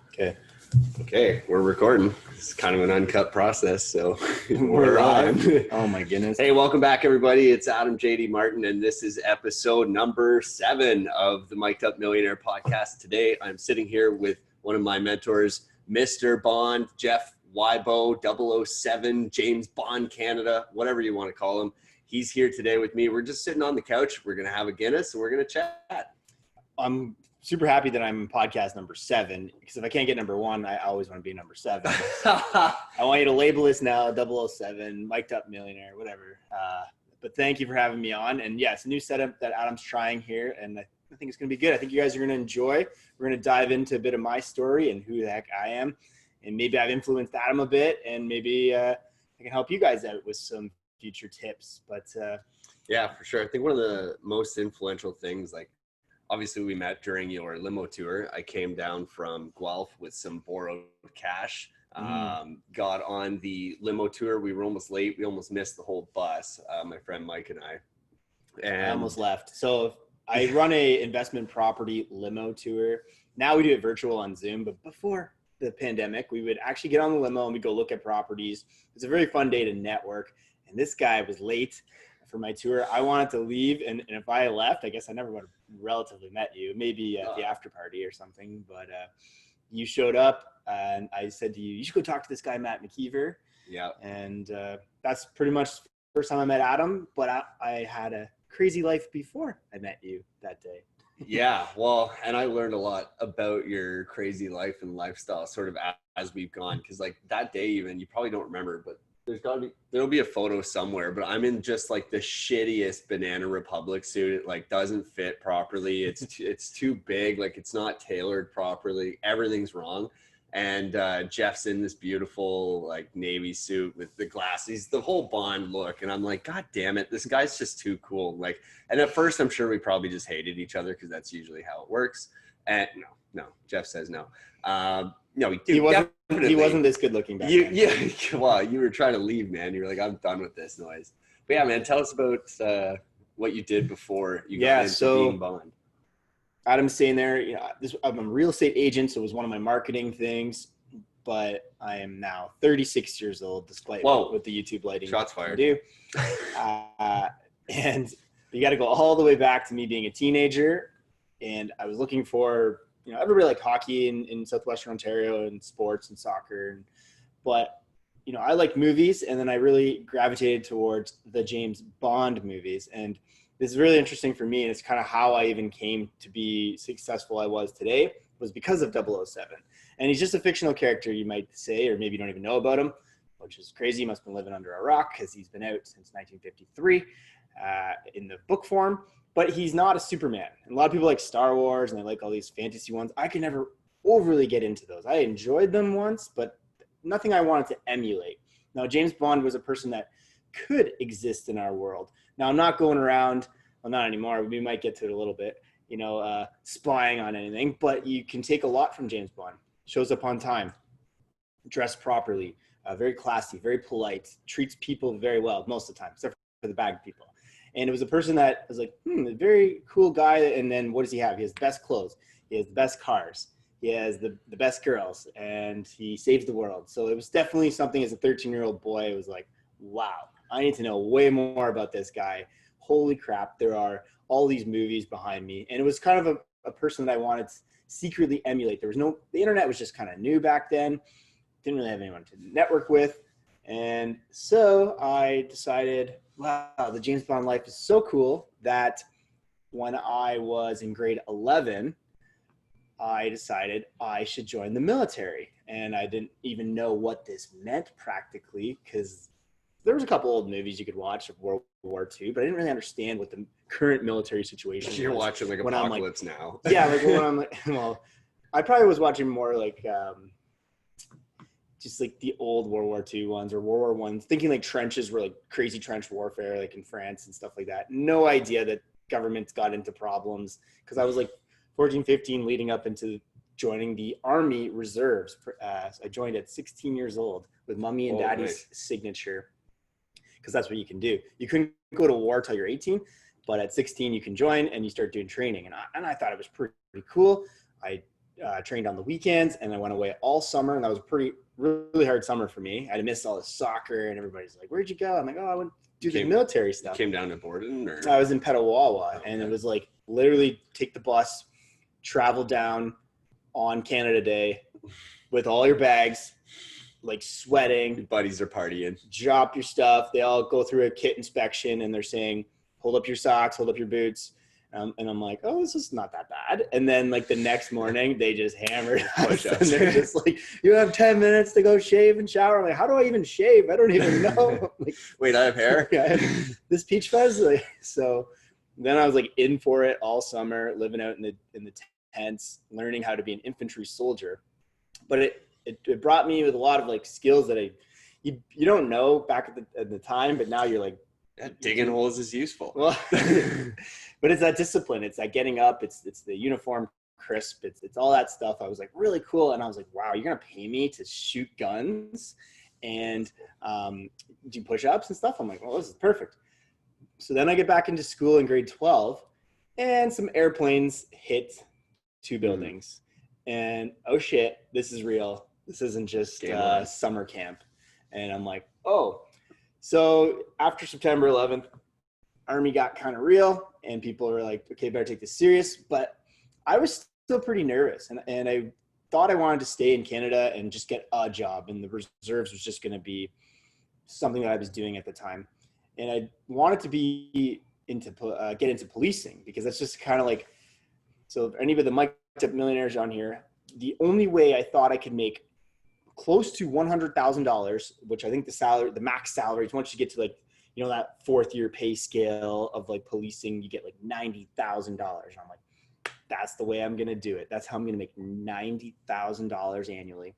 Okay. Okay, we're recording. It's kind of an uncut process, so We're on. Oh my goodness. Hey, welcome back, everybody. It's Adam JD Martin, and this is episode number 7 of the Mic'd Up Millionaire podcast. Today, I'm sitting here with one of my mentors, Mr. Bond, Jeff Wybo 007, James Bond Canada, whatever you want to call him. He's here today with me. We're just sitting on the couch. We're going to have a Guinness, and we're going to chat. I'm super happy that I'm podcast number 7 because if I can't get number 1, I always want to be number 7. I want you to label this now 007, Mic'd Up Millionaire, whatever. But thank you for having me on. And yeah, it's a new setup that Adam's trying here, and I think it's going to be good. I think you guys are going to enjoy. We're going to dive into a bit of my story and who the heck I am. And maybe I've influenced Adam a bit, and maybe I can help you guys out with some future tips. But yeah, for sure. I think one of the most influential things, like, obviously, we met during your limo tour. I came down from Guelph with some borrowed cash, got on the limo tour. We were almost late. We almost missed the whole bus, my friend Mike and I. And I almost left. So I run a investment property limo tour. Now we do it virtual on Zoom, but before the pandemic, we would actually get on the limo and we'd go look at properties. It's a very fun day to network. And this guy was late for my tour. I wanted to leave, and if I left, I guess I never would have relatively met you, maybe at the after party or something, but you showed up, and I said to you, you should go talk to this guy, Matt McKeever. Yeah. And that's pretty much the first time I met Adam, but I had a crazy life before I met you that day. Yeah, well, and I learned a lot about your crazy life and lifestyle sort of as we've gone, because like that day even, you probably don't remember, but there'll be a photo somewhere, but I'm in just like the shittiest Banana Republic suit. It like doesn't fit properly. It's too big. Like it's not tailored properly. Everything's wrong. And Jeff's in this beautiful like navy suit with the glasses, the whole Bond look. And I'm like, God damn it, this guy's just too cool. Like, and at first I'm sure we probably just hated each other because that's usually how it works. And no, Jeff says no. No, he wasn't this good looking back then. Yeah, well, you were trying to leave, man. You were like, I'm done with this noise. But yeah, man, tell us about what you did before you got into being Bond. Adam's saying there, I'm a real estate agent, so it was one of my marketing things. But I am now 36 years old, despite what the YouTube lighting shots fired. Do. And you got to go all the way back to me being a teenager, and I was looking for. Everybody liked hockey in Southwestern Ontario and sports and soccer. But, I liked movies, and then I really gravitated towards the James Bond movies. And this is really interesting for me, and it's kind of how I even came to be successful I was today, was because of 007. And he's just a fictional character, you might say, or maybe you don't even know about him, which is crazy. You must have been living under a rock because he's been out since 1953 in the book form. But he's not a Superman. And a lot of people like Star Wars and they like all these fantasy ones. I could never overly get into those. I enjoyed them once, but nothing I wanted to emulate. Now, James Bond was a person that could exist in our world. Now, I'm not going around, well, not anymore. We might get to it a little bit, spying on anything. But you can take a lot from James Bond. Shows up on time, dressed properly, very classy, very polite, treats people very well most of the time, except for the bad people. And it was a person that was like, a very cool guy. And then what does he have? He has the best clothes. He has the best cars. He has the best girls. And he saves the world. So it was definitely something as a 13-year-old boy. It was like, wow, I need to know way more about this guy. Holy crap, there are all these movies behind me. And it was kind of a person that I wanted to secretly emulate. The internet was just kind of new back then. Didn't really have anyone to network with. And so I decided, wow, the James Bond life is so cool that when I was in grade 11, I decided I should join the military. And I didn't even know what this meant practically because there was a couple old movies you could watch of World War II, but I didn't really understand what the current military situation was. You're watching like Apocalypse Now. Yeah, like when I'm like, well, I probably was watching more like just like the old World War II ones or World War I, thinking like trenches were like crazy trench warfare, like in France and stuff like that. No idea that governments got into problems because I was like 14, 15 leading up into joining the Army Reserves. I joined at 16 years old with mommy and daddy's signature because that's what you can do. You couldn't go to war till you're 18, but at 16 you can join and you start doing training. And I thought it was pretty cool. I trained on the weekends, and I went away all summer, and that was a really hard summer for me. I had missed all the soccer, and everybody's like, "Where'd you go?" I'm like, "Oh, I went to do the military stuff." Came down to Borden, or I was in Petawawa, and it was like literally take the bus, travel down on Canada Day with all your bags, like sweating. Your buddies are partying. Drop your stuff. They all go through a kit inspection, and they're saying, "Hold up your socks, hold up your boots." And I'm like, "Oh, this is not that bad." And then like the next morning, they just hammered us, and they're just like, "You have 10 minutes to go shave and shower." I'm like, "How do I even shave? I don't even know." Like, wait, I have hair. I have this peach fuzz. Like, so then I was like in for it all summer, living out in the tents, learning how to be an infantry soldier. But it brought me with a lot of like skills that you don't know back at the time, but now you're like, digging holes is useful. Well, but it's that discipline. It's that getting up. It's the uniform crisp. It's all that stuff. I was like, really cool. And I was like, wow, you're going to pay me to shoot guns and do push-ups and stuff? I'm like, well, this is perfect. So then I get back into school in grade 12, and some airplanes hit 2 buildings. And oh shit, this is real. This isn't just summer camp. And I'm like, oh. So after September 11th, Army got kind of real, and people were like, okay, better take this serious. But I was still pretty nervous, and I thought I wanted to stay in Canada and just get a job, and the reserves was just going to be something that I was doing at the time. And I wanted to be get into policing, because that's just kind of like, so any of the mic'd up millionaires on here, the only way I thought I could make close to $100,000, which I think the max salary is, once you get to like, you know, that 4th year pay scale of like policing, you get like $90,000. I'm like, that's the way I'm going to do it. That's how I'm going to make $90,000 annually.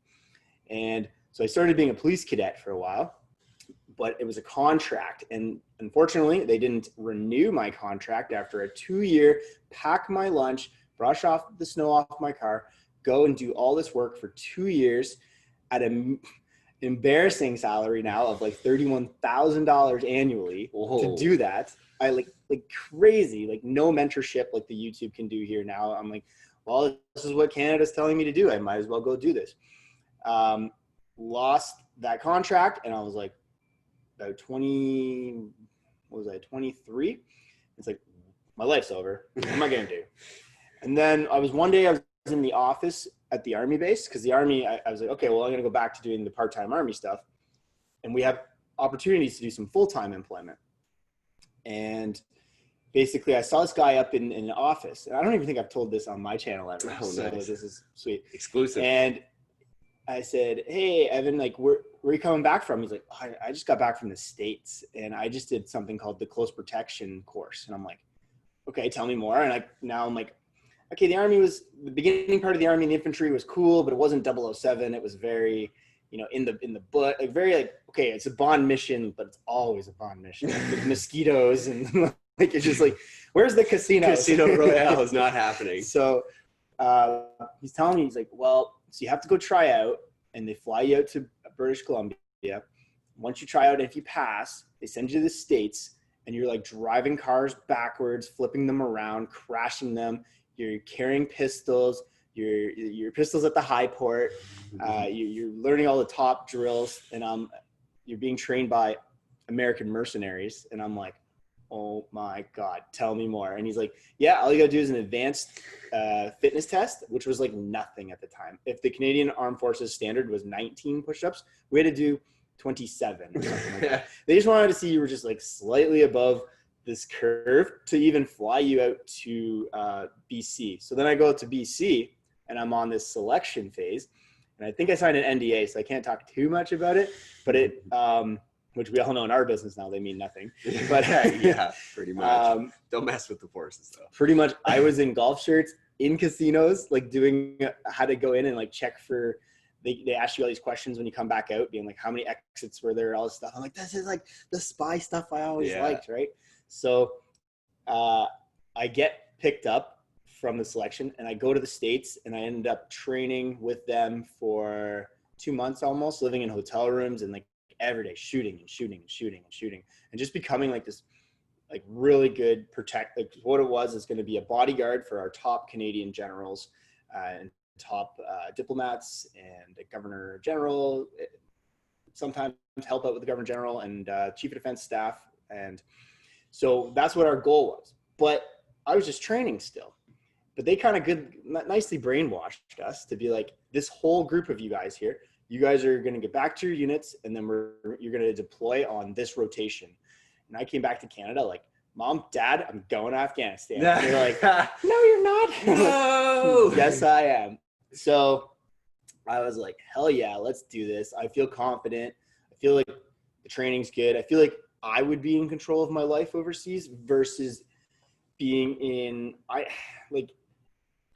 And so I started being a police cadet for a while, but it was a contract. And unfortunately, they didn't renew my contract after a 2-year, pack my lunch, brush off the snow off my car, go and do all this work for 2 years at an embarrassing salary now of like $31,000 annually. Whoa. To do that. I like crazy, like no mentorship like the YouTube can do here now. I'm like, well, this is what Canada's telling me to do. I might as well go do this. Lost that contract, and I was like about 23? It's like, my life's over. What am I going to do? And then I was in the office at the Army base, because the Army, I was like, okay, well, I'm going to go back to doing the part-time Army stuff. And we have opportunities to do some full-time employment. And basically, I saw this guy up in an office. And I don't even think I've told this on my channel ever. Oh, so nice. This is sweet. Exclusive. And I said, hey, Evan, like, where are you coming back from? He's like, oh, I just got back from the States, and I just did something called the Close Protection course. And I'm like, okay, tell me more. And now I'm like, okay, the beginning part of the Army and the infantry was cool, but it wasn't 007. It was very, you know, in the butt, like very like, okay, it's a Bond mission, but it's always a Bond mission with mosquitoes and like, it's just like, where's the casino? Casino Royale is not happening. So he's telling me, he's like, well, so you have to go try out, and they fly you out to British Columbia. Once you try out, if you pass, they send you to the States, and you're like driving cars backwards, flipping them around, crashing them. You're carrying pistols. Your pistols at the high port. You're learning all the top drills, and you're being trained by American mercenaries. And I'm like, oh my God, tell me more. And he's like, yeah, all you gotta do is an advanced fitness test, which was like nothing at the time. If the Canadian Armed Forces standard was 19 push-ups, we had to do 27 or something like that. They just wanted to see you were just like slightly above this curve to even fly you out to BC. So then I go to BC, and I'm on this selection phase, and I think I signed an NDA, so I can't talk too much about it, but it which we all know in our business now, they mean nothing. But yeah, pretty much. Don't mess with the forces though. Pretty much, I was in golf shirts in casinos, like doing how to go in and like check for. They ask you all these questions when you come back out, being like, how many exits were there, all this stuff. I'm like, this is like the spy stuff I always liked, right? So I get picked up from the selection, and I go to the States, and I ended up training with them for 2 months almost, living in hotel rooms and like every day shooting and just becoming like this like really good like what it was is going to be a bodyguard for our top Canadian generals and top diplomats and a governor general, sometimes help out with the governor general and chief of defense staff. And so that's what our goal was. But I was just training still. But they kind of nicely brainwashed us to be like, this whole group of you guys here, you guys are going to get back to your units, and then you're going to deploy on this rotation. And I came back to Canada like, Mom, Dad, I'm going to Afghanistan. And they're like, no, you're not. No. Yes, I am. So I was like, hell yeah, let's do this. I feel confident. I feel like the training's good. I feel like I would be in control of my life overseas versus being in,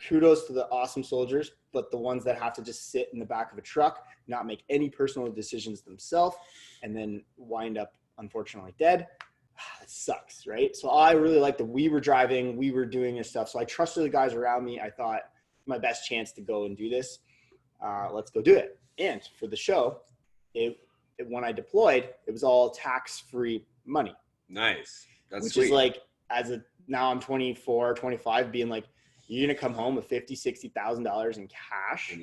kudos to the awesome soldiers, but the ones that have to just sit in the back of a truck, not make any personal decisions themselves, and then wind up, unfortunately, dead. That sucks, right? So I really liked that we were driving, we were doing this stuff. So I trusted the guys around me. I thought, my best chance to go and do this. Let's go do it. And for the show, when I deployed, it was all tax-free money. Nice. That's which sweet. Is like, now I'm 24, 25, being like, you're going to come home with $50,000, $60,000 in cash.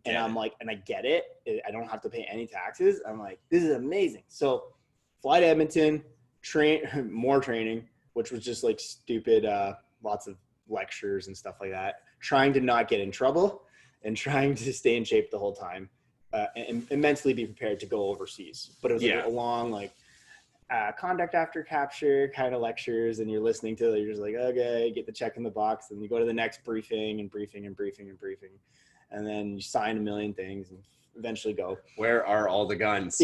And I'm like, and I get it. I don't have to pay any taxes. I'm like, this is amazing. So fly to Edmonton, more training, which was just like stupid, lots of lectures and stuff like that, trying to not get in trouble and trying to stay in shape the whole time, and mentally be prepared to go overseas. But it was like a long, conduct after capture kind of lectures, and you're listening to it, you're just like, okay, get the check in the box, and you go to the next briefing, and then you sign a million things and eventually go, where are all the guns?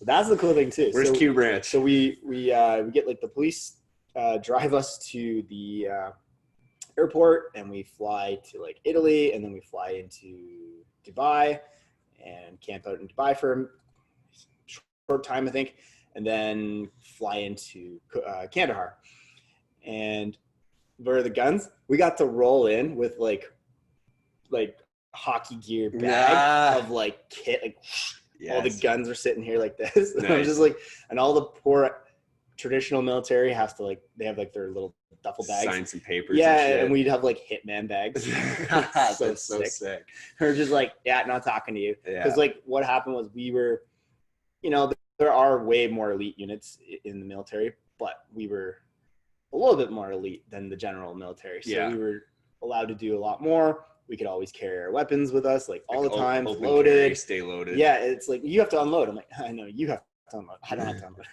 That's the cool thing too. Where's Q Branch? So we get like the police drive us to the airport, and we fly to like Italy, and then we fly into Dubai and camp out in Dubai for a short time, I think, and then fly into Kandahar. And where are the guns? We got to roll in with like hockey gear bag of like kit, like all the guns are sitting here like this. Nice. I was just like, and all the poor traditional military has to like, they have like their little duffel bags. Sign some papers. And we'd have like hitman bags. so sick. We're just like, not talking to you. Because like what happened was we were, there are way more elite units in the military, but we were a little bit more elite than the general military. So we were allowed to do a lot more. We could always carry our weapons with us, like all the time, loaded. Carry, stay loaded. Yeah, it's like, you have to unload. I'm like, I know, you have to unload. I don't have to unload.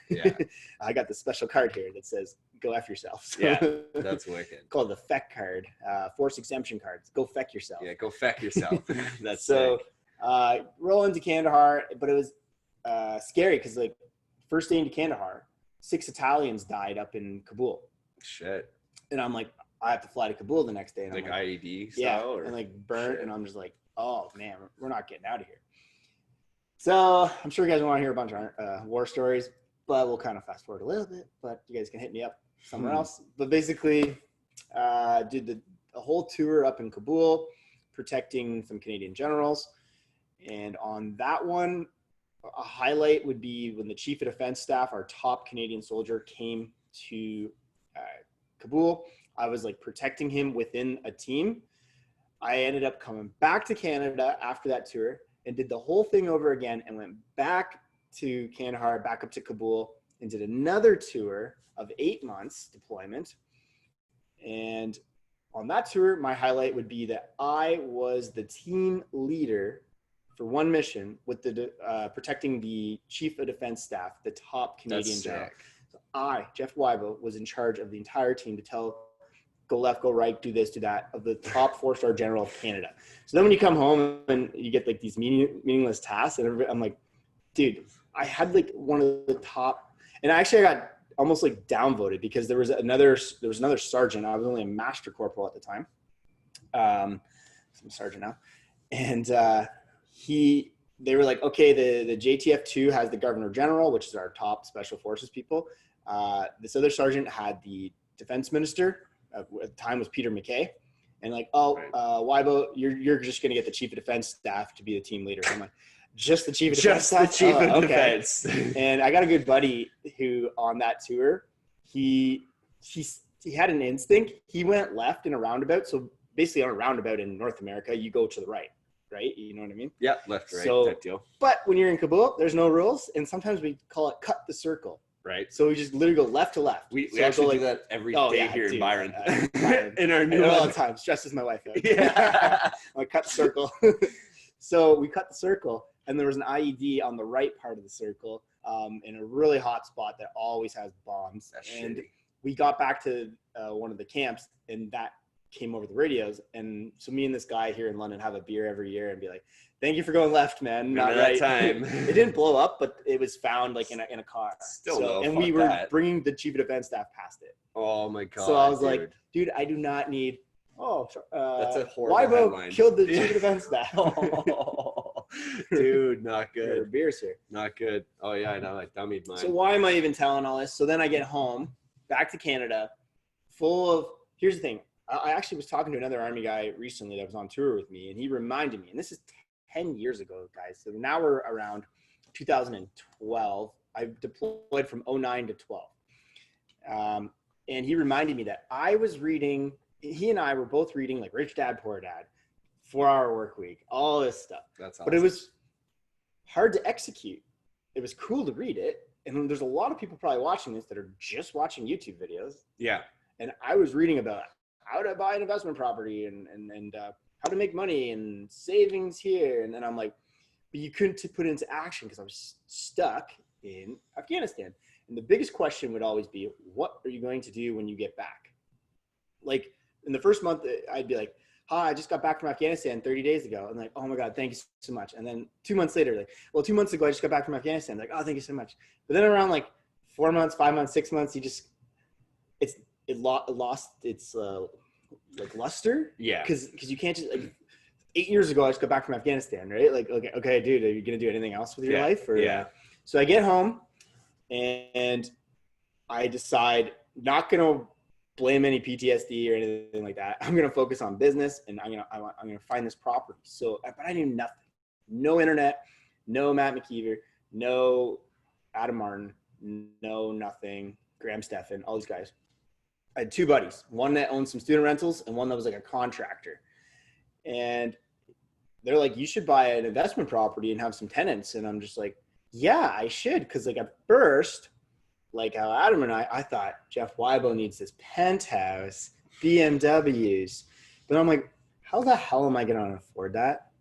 I got the special card here that says, go F yourself. So, that's wicked. Called the FEC card, force exemption cards. Go FEC yourself. Yeah, go FEC yourself. That's so roll into Kandahar, but it was scary because like first day into Kandahar, 6 Italians died up in Kabul. Shit. And I'm like, I have to fly to Kabul the next day. And like I'm IED style? And like burnt. Shit. And I'm just like, oh man, we're not getting out of here. So I'm sure you guys want to hear a bunch of war stories, but we'll kind of fast forward a little bit, but you guys can hit me up somewhere else. But basically did a whole tour up in Kabul, protecting some Canadian generals. And on that one, a highlight would be when the Chief of Defense Staff, our top Canadian soldier, came to Kabul. I was like protecting him within a team. I ended up coming back to Canada after that tour and did the whole thing over again and went back to Kandahar, back up to Kabul, and did another tour of 8 months deployment. And on that tour, my highlight would be that I was the team leader for one mission with the protecting the Chief of Defense Staff, the top Canadian general. So I, Jeff Wybo, was in charge of the entire team to tell, go left, go right, do this, do that, of the top 4-star general of Canada. So then when you come home and you get like these meaningless tasks, and I'm like, dude, I had like one of the top, and actually I got almost like downvoted because there was another sergeant. I was only a master corporal at the time. I'm a sergeant now. And they were like, okay, the JTF2 has the Governor General, which is our top special forces people. This other sergeant had the defense minister, at the time was Peter McKay. And like, Wybo, you're just going to get the Chief of Defense Staff to be the team leader. I'm like, just the Chief of Defense Staff? Just the Chief of Defense. And I got a good buddy who on that tour, he had an instinct. He went left in a roundabout. So basically on a roundabout in North America, you go to the right, You know what I mean? Yeah, left, right, So, type deal. but when you're in Kabul, there's no rules, and sometimes we call it cut the circle. Right. So we just literally go left to left. We so actually do that every day here in Byron. In our new all the time. Stresses my wife out. Yeah. I cut the circle. So we cut the circle, and there was an IED on the right part of the circle in a really hot spot that always has bombs. That's and shitty. We got back to one of the camps, and that came over the radios. And so me and this guy here in London have a beer every year and be like, thank you for going left, man. Not Remember right. that time. It didn't blow up, but it was found like in a car. Still so, no, and fuck we were that. bringing the chief of defense staff past it. Oh my God. So I was like, dude, I do not need, that's a horrible Wybo headline. killed the chief of defense staff. Dude, not good. Beers here. Not good. Oh yeah, I know. I dummied mine. So why am I even telling all this? So then I get home, back to Canada, full of, here's the thing. I actually was talking to another Army guy recently that was on tour with me, and he reminded me, and this is 10 years ago, guys. So now we're around 2012. I've deployed from 09 to 12. And he reminded me that I was reading, he and I were both reading like Rich Dad, Poor Dad, 4-Hour Work Week, all this stuff. That's awesome. But it was hard to execute. It was cool to read it. And there's a lot of people probably watching this that are just watching YouTube videos. Yeah. And I was reading about how to buy an investment property and how to make money and savings here. And then I'm like, but you couldn't put it into action because I was stuck in Afghanistan. And the biggest question would always be, what are you going to do when you get back? Like in the first month, I'd be like, hi, I just got back from Afghanistan 30 days ago. And like, oh my God, thank you so much. And then 2 months later, like, well, 2 months ago, I just got back from Afghanistan. Like, oh, thank you so much. But then around like 4 months, 5 months, 6 months, it lost its like luster. Yeah. Because you can't just like 8 years ago, I just got back from Afghanistan, right? Like, okay, dude, are you going to do anything else with your life? Or, yeah. So I get home and I decide not going to blame any PTSD or anything like that. I'm going to focus on business and I'm going to find this property. So, but I knew nothing, no internet, no Matt McKeever, no Adam Martin, no nothing, Graham Stephan, all these guys. I had two buddies, one that owned some student rentals and one that was like a contractor. And they're like, you should buy an investment property and have some tenants. And I'm just like, yeah, I should. Cause like at first, like how Adam and I thought Jeff Wybo needs this penthouse, BMWs. But I'm like, how the hell am I going to afford that?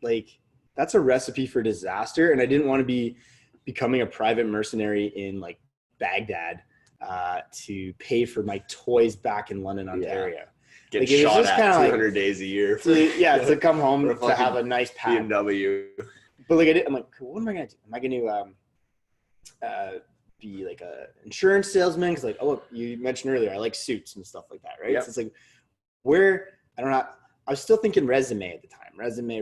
Like, that's a recipe for disaster. And I didn't want to be becoming a private mercenary in like Baghdad to pay for my toys back in London, Ontario. Yeah. Get shot at 200 like, days a year. To come home to have a nice pad. BMW. But like I'm like, what am I going to do? Am I going to be like a insurance salesman? Because like, oh, you mentioned earlier, I like suits and stuff like that, right? Yep. So it's like, I was still thinking resume at the time. Resume.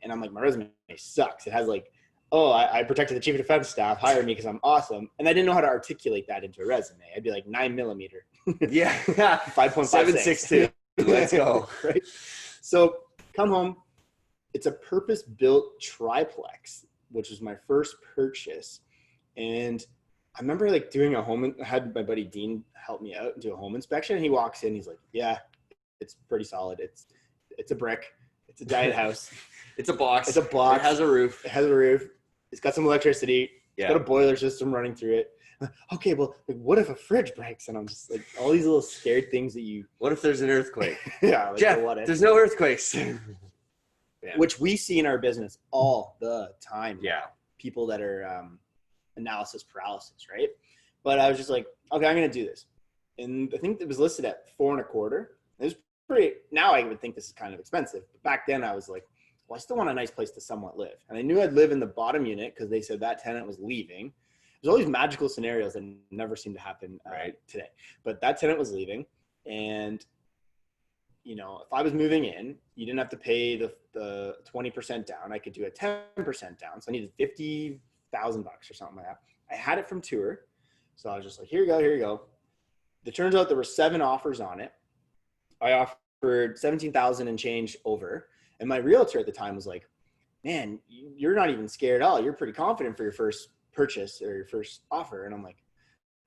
And I'm like, my resume sucks. It has like, oh, I protected the chief of defense staff, hire me because I'm awesome. And I didn't know how to articulate that into a resume. I'd be like 9mm. Yeah. 5.56. 7.62. Let's go. Right. So come home. It's a purpose-built triplex, which was my first purchase. And I remember like doing I had my buddy Dean help me out and do a home inspection. And he walks in, he's like, yeah, it's pretty solid. It's a brick. It's a giant house. It's a box. It's a box. It has a roof. It's got some electricity. Yeah. It's got a boiler system running through it. Okay, well, like, what if a fridge breaks? And I'm just like, all these little scared things that you. What if there's an earthquake? Yeah, like, Jeff, there's no earthquakes. Yeah. Which we see in our business all the time. Yeah. People that are analysis paralysis, right? But I was just like, okay, I'm going to do this. And I think it was listed at $4.25. It was pretty, now I would think this is kind of expensive. But back then I was like, well, I still want a nice place to somewhat live. And I knew I'd live in the bottom unit because they said that tenant was leaving. There's all these magical scenarios that never seem to happen today. But that tenant was leaving. And, you know, if I was moving in, you didn't have to pay the 20% down. I could do a 10% down. So I needed $50,000 or something like that. I had it from Tour. So I was just like, here you go. It turns out there were 7 offers on it. I offered 17,000 and change over. And my realtor at the time was like, man, you're not even scared at all. You're pretty confident for your first purchase or your first offer. And I'm like,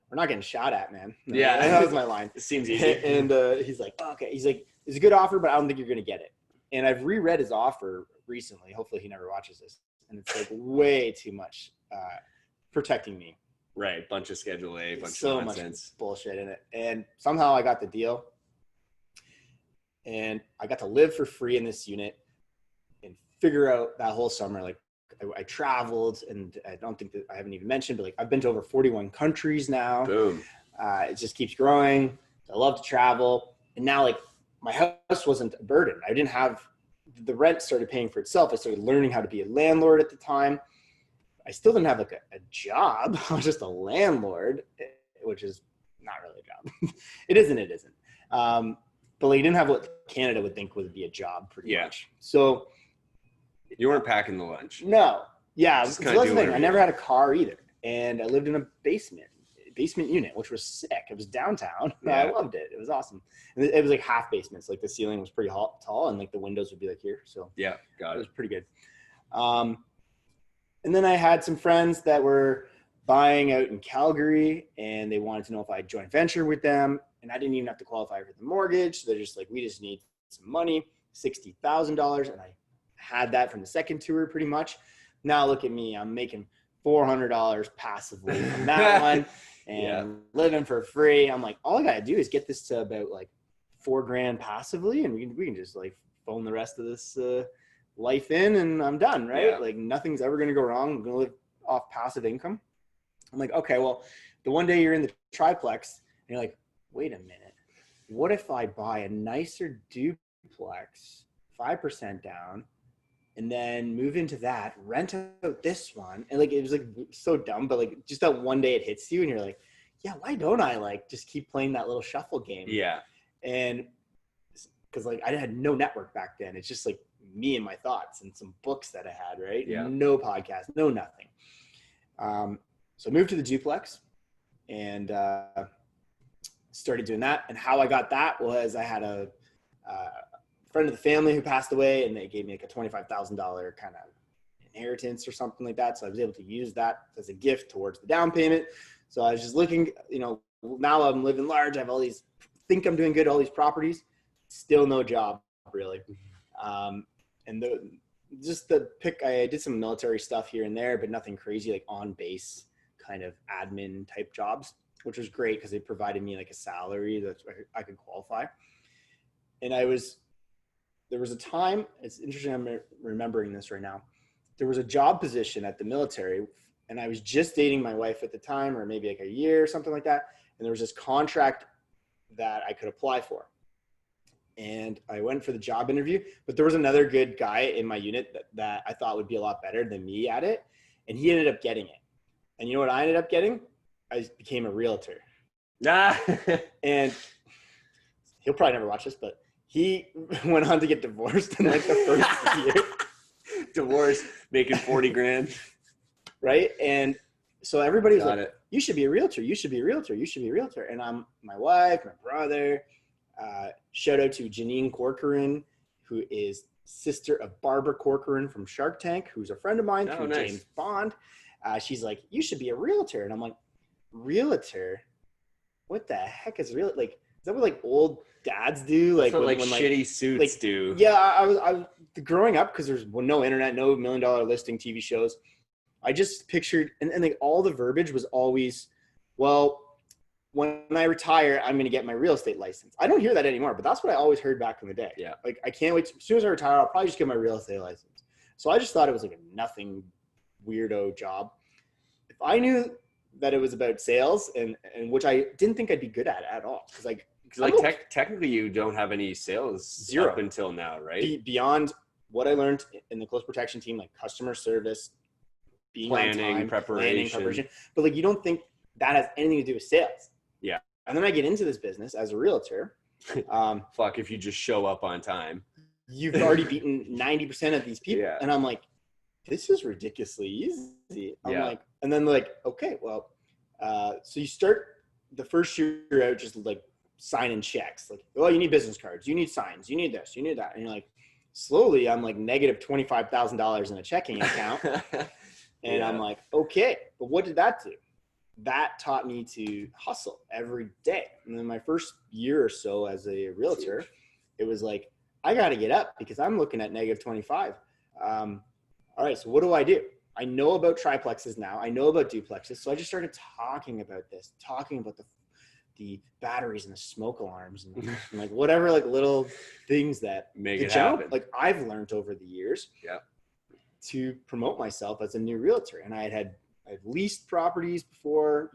we're not getting shot at, man. Yeah. That was my line. It seems easy. And he's like, oh, okay. He's like, it's a good offer, but I don't think you're going to get it. And I've reread his offer recently. Hopefully he never watches this. And it's like way too much protecting me. Right. Bunch of Schedule A, bunch so of nonsense. Much bullshit in it. And somehow I got the deal. And I got to live for free in this unit and figure out that whole summer. Like I traveled, and I don't think that I haven't even mentioned, but like I've been to over 41 countries now. Boom. It just keeps growing. I love to travel. And now like my house wasn't a burden. I didn't have, the rent started paying for itself. I started learning how to be a landlord at the time. I still didn't have like a job. I was just a landlord, which is not really a job. It isn't. But like, you didn't have what Canada would think would be a job pretty much. So you weren't packing the lunch. No. Yeah. Just so that's the thing. I never had a car either. And I lived in a basement unit, which was sick. It was downtown. Yeah. I loved it. It was awesome. And it was like half basements. Like the ceiling was pretty tall, and like the windows would be like here. So yeah, got it. It was pretty good. And then I had some friends that were buying out in Calgary, and they wanted to know if I'd joint venture with them. And I didn't even have to qualify for the mortgage. So they're just like, we just need some money, $60,000. And I had that from the second tour pretty much. Now look at me. I'm making $400 passively from that one and living for free. I'm like, all I got to do is get this to about like $4,000 passively, and we can just like phone the rest of this life in, and I'm done, right? Yeah. Like nothing's ever going to go wrong. I'm going to live off passive income. I'm like, okay, well, the one day you're in the triplex and you're like, wait a minute, what if I buy a nicer duplex, 5% down, and then move into that, rent out this one? And like, it was like so dumb, but like just that one day it hits you and you're like, yeah, why don't I like just keep playing that little shuffle game? Yeah. And because like I had no network back then. It's just like me and my thoughts and some books that I had, right? Yeah. No podcast, no nothing. So I moved to the duplex and started doing that. And how I got that was I had a friend of the family who passed away, and they gave me like a $25,000 kind of inheritance or something like that. So I was able to use that as a gift towards the down payment. So I was just looking, now I'm living large. I have all these, think I'm doing good, all these properties, still no job really. And I did some military stuff here and there, but nothing crazy, like on base kind of admin type jobs, which was great because they provided me like a salary that I could qualify. And there was a time, it's interesting, I'm remembering this right now. There was a job position at the military, and I was just dating my wife at the time, or maybe like a year or something like that. And there was this contract that I could apply for. And I went for the job interview, but there was another good guy in my unit that I thought would be a lot better than me at it. And he ended up getting it. And you know what I ended up getting? I became a realtor. And he'll probably never watch this, but he went on to get divorced in like the first year. Divorced, making $40,000. Right? And so everybody was like, you should be a realtor. You should be a realtor. You should be a realtor. And I'm my wife, my brother, shout out to Janine Corcoran, who is sister of Barbara Corcoran from Shark Tank, who's a friend of mine through James Bond. She's like, you should be a realtor. And I'm like, realtor? What the heck is real? Like, is that what like old dads do? Like, when shitty suits do. Yeah, I was growing up, because there's no internet, no $1 million listing TV shows. I just pictured, and like all the verbiage was always, well, when I retire, I'm going to get my real estate license. I don't hear that anymore, but that's what I always heard back in the day. Yeah. Like, I can't wait. As soon as I retire, I'll probably just get my real estate license. So I just thought it was like a nothing weirdo job. If I knew that it was about sales, and which I didn't think I'd be good at all. Because technically you don't have any sales zero up until now, right? Beyond what I learned in the close protection team, like customer service, being planning, preparation. But like, you don't think that has anything to do with sales. Yeah. And then I get into this business as a realtor. Fuck, if you just show up on time. You've already beaten 90% of these people. Yeah. And I'm like, this is ridiculously easy. I'm like, and then like, okay, well, so you start the first year out just like signing checks. Like, oh, you need business cards, you need signs, you need this, you need that. And you're like, slowly I'm like negative $25,000 in a checking account. And I'm like, okay, but what did that do? That taught me to hustle every day. And then my first year or so as a realtor, it was like, I got to get up because I'm looking at negative 25. All right, so what do? I know about triplexes now. I know about duplexes. So I just started talking about the batteries and the smoke alarms and like whatever, like little things that make it happen. Like I've learned over the years to promote myself as a new realtor. And I've leased properties before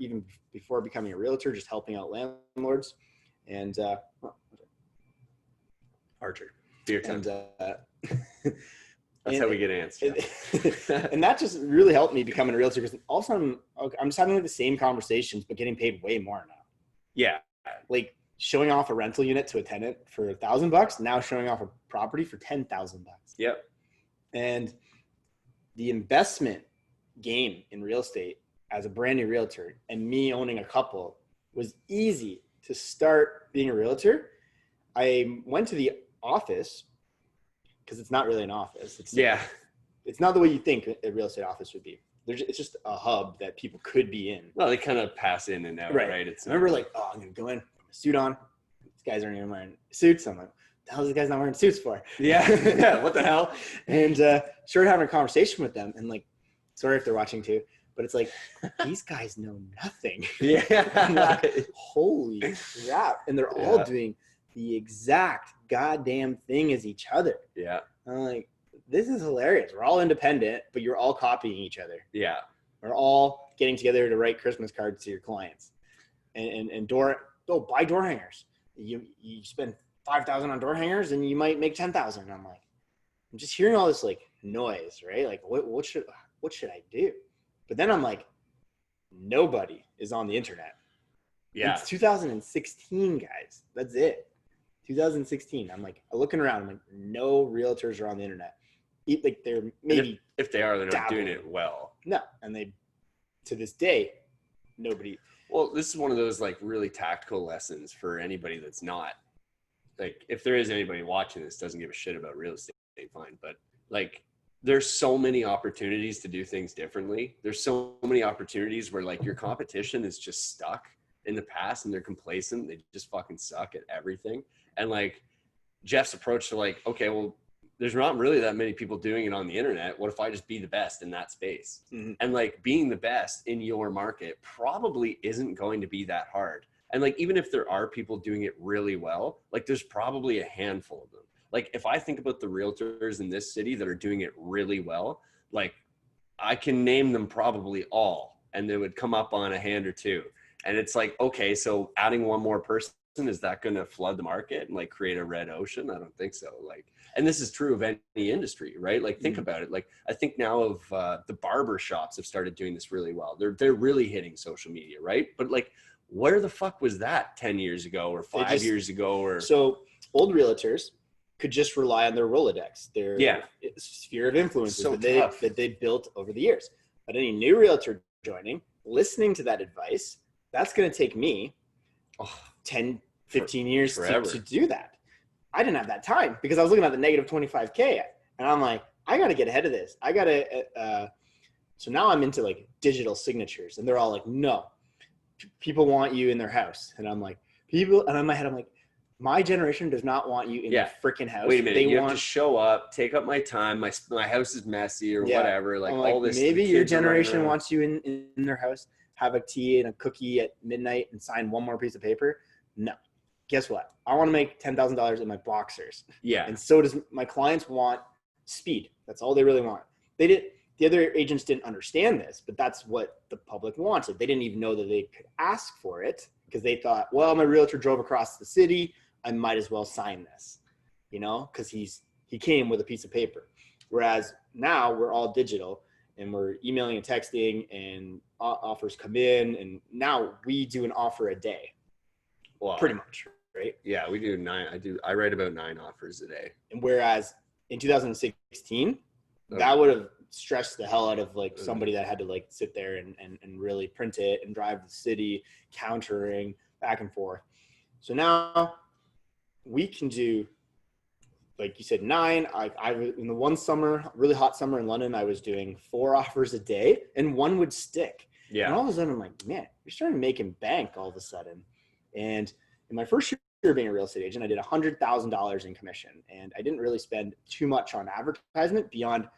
becoming a realtor, just helping out landlords. And Archer. Beer time. And that's how we get answers. And that just really helped me becoming a realtor, because all of a sudden I'm just having like the same conversations, but getting paid way more now. Yeah. Like showing off a rental unit to a tenant for $1,000, now showing off a property for $10,000. Yep. And the investment game in real estate as a brand new realtor, and me owning a couple, was easy to start being a realtor. I went to the office, because it's not really an office. It's not the way you think a real estate office would be. It's just a hub that people could be in. Well, they kind of pass in and out, right? I remember like, I'm going to go in, put my suit on. These guys aren't even wearing suits. I'm like, what the hell is the guys not wearing suits for? Yeah, what the hell? And started having a conversation with them. And like, sorry if they're watching too, but it's like, these guys know nothing. Yeah. Like, holy crap. And they're all doing the exact goddamn thing as each other. Yeah. I'm like, this is hilarious. We're all independent, but you're all copying each other. Yeah. We're all getting together to write Christmas cards to your clients. And buy door hangers. You spend $5,000 on door hangers and you might make $10,000. I'm like, I'm just hearing all this like noise, right? Like what should I do? But then I'm like, nobody is on the internet. Yeah. It's 2016, guys. That's it. 2016. I'm like looking around. I'm like, no realtors are on the internet. Like they're maybe if they are, they're not doing it well. No, and they to this day, nobody. Well, this is one of those like really tactical lessons for anybody that's not like, if there is anybody watching this doesn't give a shit about real estate, fine. But like, there's so many opportunities to do things differently. There's so many opportunities where like your competition is just stuck in the past and they're complacent. They just fucking suck at everything. And like Jeff's approach to like, okay, well, there's not really that many people doing it on the internet. What if I just be the best in that space? Mm-hmm. And like being the best in your market probably isn't going to be that hard. And like, even if there are people doing it really well, like there's probably a handful of them. Like if I think about the realtors in this city that are doing it really well, like I can name them probably all, and they would come up on a hand or two. And it's like, okay, so adding one more person, is that going to flood the market and like create a red ocean? I don't think so. Like, and this is true of any industry, right? Like think about it. Like I think now of the barber shops have started doing this really well. They're really hitting social media, right? But like, where the fuck was that 10 years ago or 5 years ago? Or so old realtors could just rely on their Rolodex, their sphere of influence that they built over the years. But any new realtor joining, listening to that advice, that's going to take me 10, 15 years to do that. I didn't have that time because I was looking at the negative 25K, and I'm like, I got to get ahead of this. I got to, so now I'm into like digital signatures, and they're all like, no, people want you in their house. And I'm like, and in my head, I'm like, my generation does not want you in their freaking house. Wait a minute, you have to show up, take up my time. My house is messy or whatever. Like all this. Maybe your generation wants you in their house, have a tea and a cookie at midnight and sign one more piece of paper. No. Guess what? I want to make $10,000 in my boxers. Yeah. And so does my clients want speed. That's all they really want. The other agents didn't understand this, but that's what the public wanted. They didn't even know that they could ask for it because they thought, well, my realtor drove across the city. I might as well sign this, because he came with a piece of paper. Whereas now we're all digital and we're emailing and texting, and offers come in, and now we do an offer a day. Well, pretty much, right? Yeah, we do 9. I write about 9 offers a day. And whereas in 2016, that would have stressed the hell out of like somebody that had to like sit there and really print it and drive the city, countering back and forth. So now we can do, like you said, 9. I in the one summer, really hot summer in London, I was doing 4 offers a day, and one would stick. Yeah. And all of a sudden, I'm like, man, you're starting making bank all of a sudden. And in my first year year being a real estate agent, I did $100,000 in commission, and I didn't really spend too much on advertisement beyond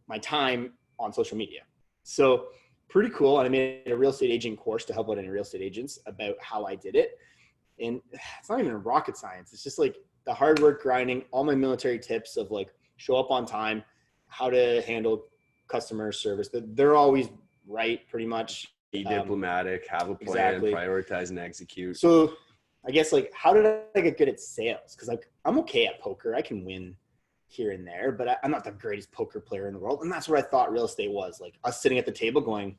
my time on social media. So pretty cool. And I made a real estate agent course to help out any real estate agents about how I did it. And it's not even rocket science. It's just like the hard work, grinding, all my military tips of like show up on time, how to handle customer service. They're always right, pretty much. Be diplomatic, have a plan, exactly. prioritize and execute. So I guess like, how did I get good at sales? Because like I'm okay at poker. I can win here and there, but I'm not the greatest poker player in the world. And that's what I thought real estate was, like us sitting at the table going,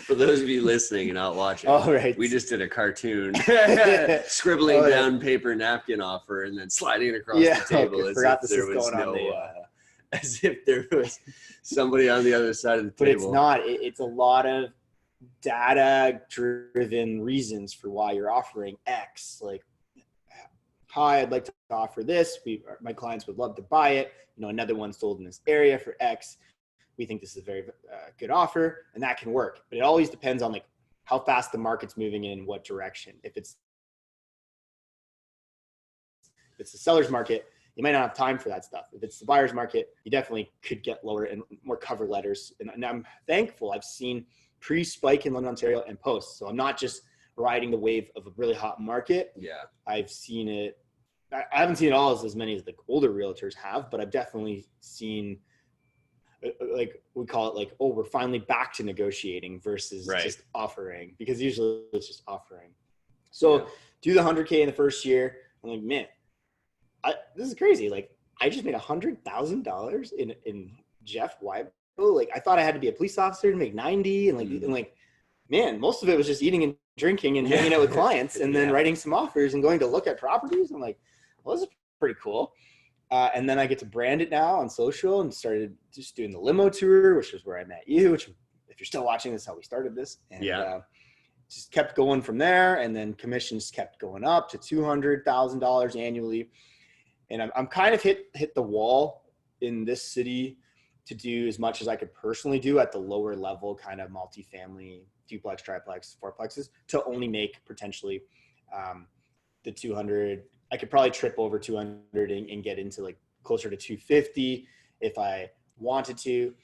For those of you listening and not watching, right. We just did a cartoon scribbling down paper napkin offer and then sliding it across the table as if there was somebody on the other side of the table. But it's not. It's a lot of data-driven reasons for why you're offering X. Like, hi, I'd like to offer this. My clients would love to buy it. You know, another one sold in this area for X. We think this is a very good offer, and that can work. But it always depends on like how fast the market's moving in what direction. If it's the seller's market, you might not have time for that stuff. If it's the buyer's market, you definitely could get lower and more cover letters. And I'm thankful I've seen pre-spike in London, Ontario and post. So I'm not just riding the wave of a really hot market. Yeah. I've seen it. I haven't seen it all as many as the older realtors have, but I've definitely seen, like we call it like, oh, we're finally back to negotiating versus just offering, because usually it's just offering. So do the 100K in the first year. I'm like, man, this is crazy. Like I just made $100,000 in Jeff Wybo. Like I thought I had to be a police officer to make 90, and like, man, most of it was just eating and drinking and hanging out with clients and then writing some offers and going to look at properties. I'm like, well, this is pretty cool. And then I get to brand it now on social and started just doing the limo tour, which is where I met you, which if you're still watching, this is how we started this. And just kept going from there. And then commissions kept going up to $200,000 annually. And I'm kind of hit the wall in this city to do as much as I could personally do at the lower level, kind of multifamily, duplex, triplex, fourplexes, to only make potentially the 200. I could probably trip over 200 and get into like closer to 250 if I wanted to.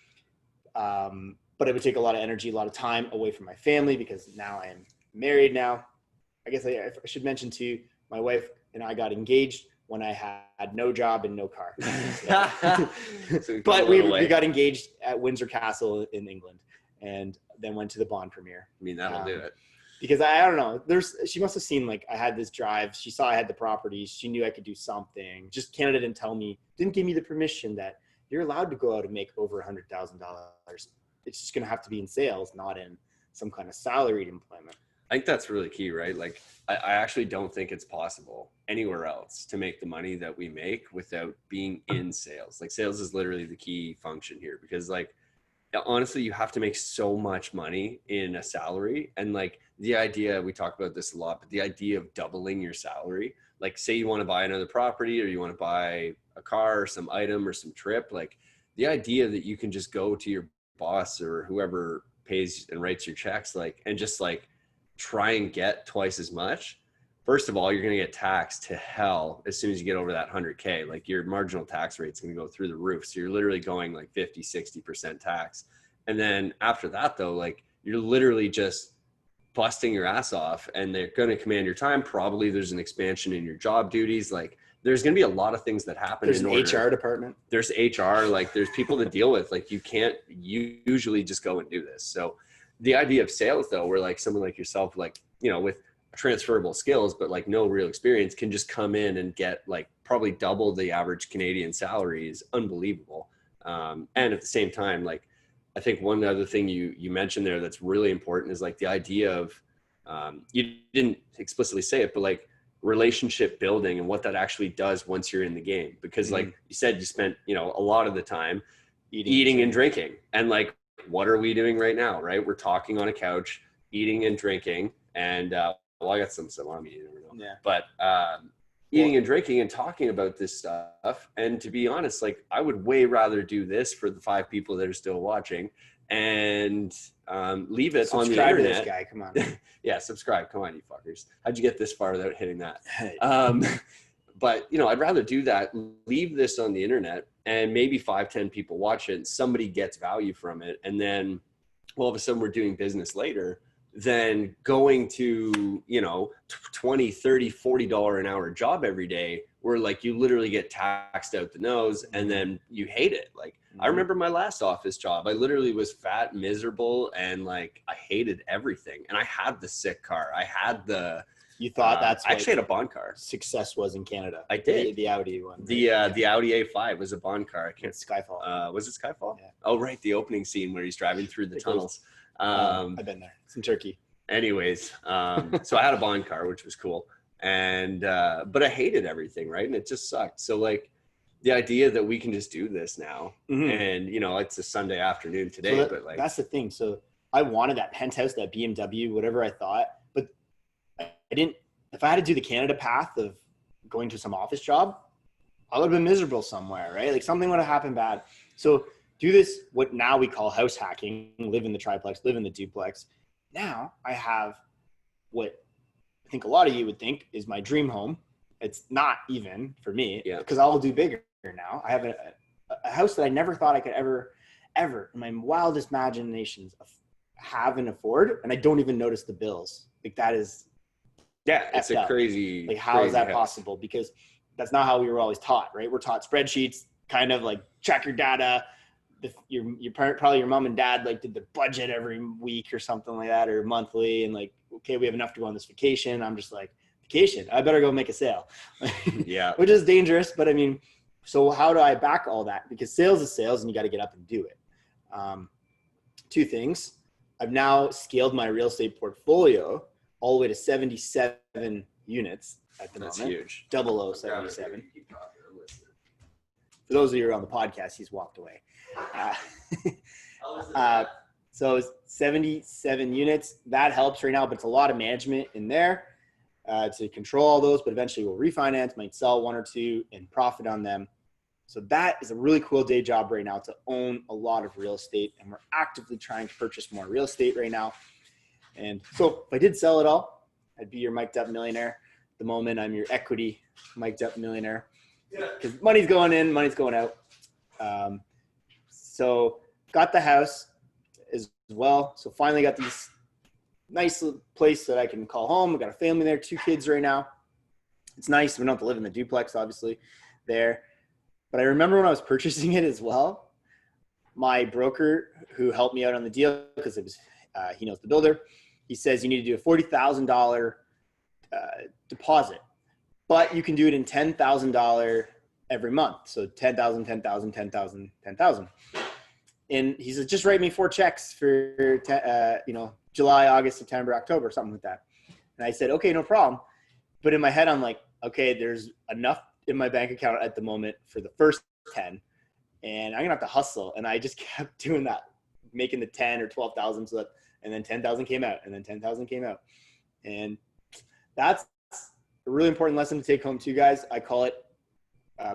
But it would take a lot of energy, a lot of time away from my family, because now I am married now. I guess I should mention too, my wife and I got engaged when I had no job and no car. So, but we got engaged at Windsor Castle in England, and then went to the Bond premiere. I mean, that'll do it. Because I don't know, she must have seen like I had this drive. She saw I had the properties. She knew I could do something. Just Canada didn't give me the permission that you're allowed to go out and make over $100,000. It's just going to have to be in sales, not in some kind of salaried employment. I think that's really key, right? Like I actually don't think it's possible anywhere else to make the money that we make without being in sales. Like sales is literally the key function here, because like, honestly, you have to make so much money in a salary. And like the idea, we talk about this a lot, but the idea of doubling your salary, like say you want to buy another property or you want to buy a car or some item or some trip, like the idea that you can just go to your boss or whoever pays and writes your checks, like, and just like try and get twice as much. First of all, you're going to get taxed to hell as soon as you get over that 100K. Like your marginal tax rate is going to go through the roof. So you're literally going like 50, 60% tax. And then after that though, like you're literally just busting your ass off, and they're going to command your time. Probably there's an expansion in your job duties. Like there's going to be a lot of things that happen. There's an HR department. There's HR, like there's people to deal with. Like you can't usually just go and do this. So the idea of sales though, where like someone like yourself, like, you know, with transferable skills, but like no real experience, can just come in and get like probably double the average Canadian salary is unbelievable. And at the same time, like, I think one other thing you mentioned there that's really important is like the idea of, you didn't explicitly say it, but like relationship building and what that actually does once you're in the game. Because like you said, you spent, you know, a lot of the time eating and drinking. And like, what are we doing right now? Right? We're talking on a couch, eating and drinking. And, well, I got some salami, you never know. Yeah. But eating and drinking and talking about this stuff. And to be honest, like I would way rather do this for the 5 people that are still watching and leave it on the Subscribe to internet. this guy, come on. Yeah, subscribe. Come on, you fuckers. How'd you get this far without hitting that? But, you know, I'd rather do that, leave this on the internet, and maybe 5-10 people watch it, and somebody gets value from it. And then all of a sudden we're doing business later than going to, you know, $20, $30, $40 an hour job every day where like you literally get taxed out the nose and then you hate it. Like I remember my last office job, I literally was fat, miserable, and like I hated everything. And I had the sick car. I had the, you thought that's I actually had a bond car. Success was in Canada. I did. The Audi one. Right? The Audi A5 was a bond car. I can't. Skyfall. Was it Skyfall? Yeah. Oh, right. The opening scene where he's driving through the tunnels. I've been there. It's in Turkey. Anyways, so I had a bond car, which was cool. And, but I hated everything. Right. And it just sucked. So like the idea that we can just do this now and, you know, it's a Sunday afternoon today, So but like, that's the thing. So I wanted that penthouse, that BMW, whatever I thought, but I didn't, if I had to do the Canada path of going to some office job, I would have been miserable somewhere, right? Like something would have happened bad. So do this, what now we call house hacking, live in the triplex, live in the duplex. Now I have what I think a lot of you would think is my dream home. It's not even for me because I'll do bigger now. I have a house that I never thought I could ever in my wildest imaginations have and afford. And I don't even notice the bills. Like that is, it's a crazy, like how is that possible? Because that's not how we were always taught, right? We're taught spreadsheets, kind of like check your data. Your parent, probably your mom and dad, like did the budget every week or something like that, or monthly, and like, okay, we have enough to go on this vacation. I'm just like, vacation, I better go make a sale. Yeah, which is dangerous, but I mean, so how do I back all that? Because sales is sales, and you got to get up and do it. Two things. I've now scaled my real estate portfolio all the way to 77 units at the moment. That's huge. 0077. For those of you who are on the podcast, he's walked away. So 77 units, that helps right now, but it's a lot of management in there to control all those, but eventually we'll refinance, might sell one or two and profit on them. So that is a really cool day job right now to own a lot of real estate, and we're actively trying to purchase more real estate right now. And so if I did sell it all, I'd be your mic'd up millionaire. At the moment, I'm your equity mic'd up millionaire because money's going in, money's going out. So got the house as well. So finally got this nice little place that I can call home. We got a family there, 2 kids right now. It's nice. We don't have to live in the duplex, obviously, there. But I remember when I was purchasing it as well, my broker who helped me out on the deal, because it was he knows the builder, he says you need to do a $40,000 deposit, but you can do it in $10,000 every month. So 10,000, 10,000, 10,000, 10,000. And he says, just write me 4 checks for, July, August, September, October, something like that. And I said, okay, no problem. But in my head, I'm like, okay, there's enough in my bank account at the moment for the first 10, and I'm gonna have to hustle. And I just kept doing that, making the 10 or 12,000 so that, and then 10,000 came out, and then 10,000 came out. And that's a really important lesson to take home to you guys. I call it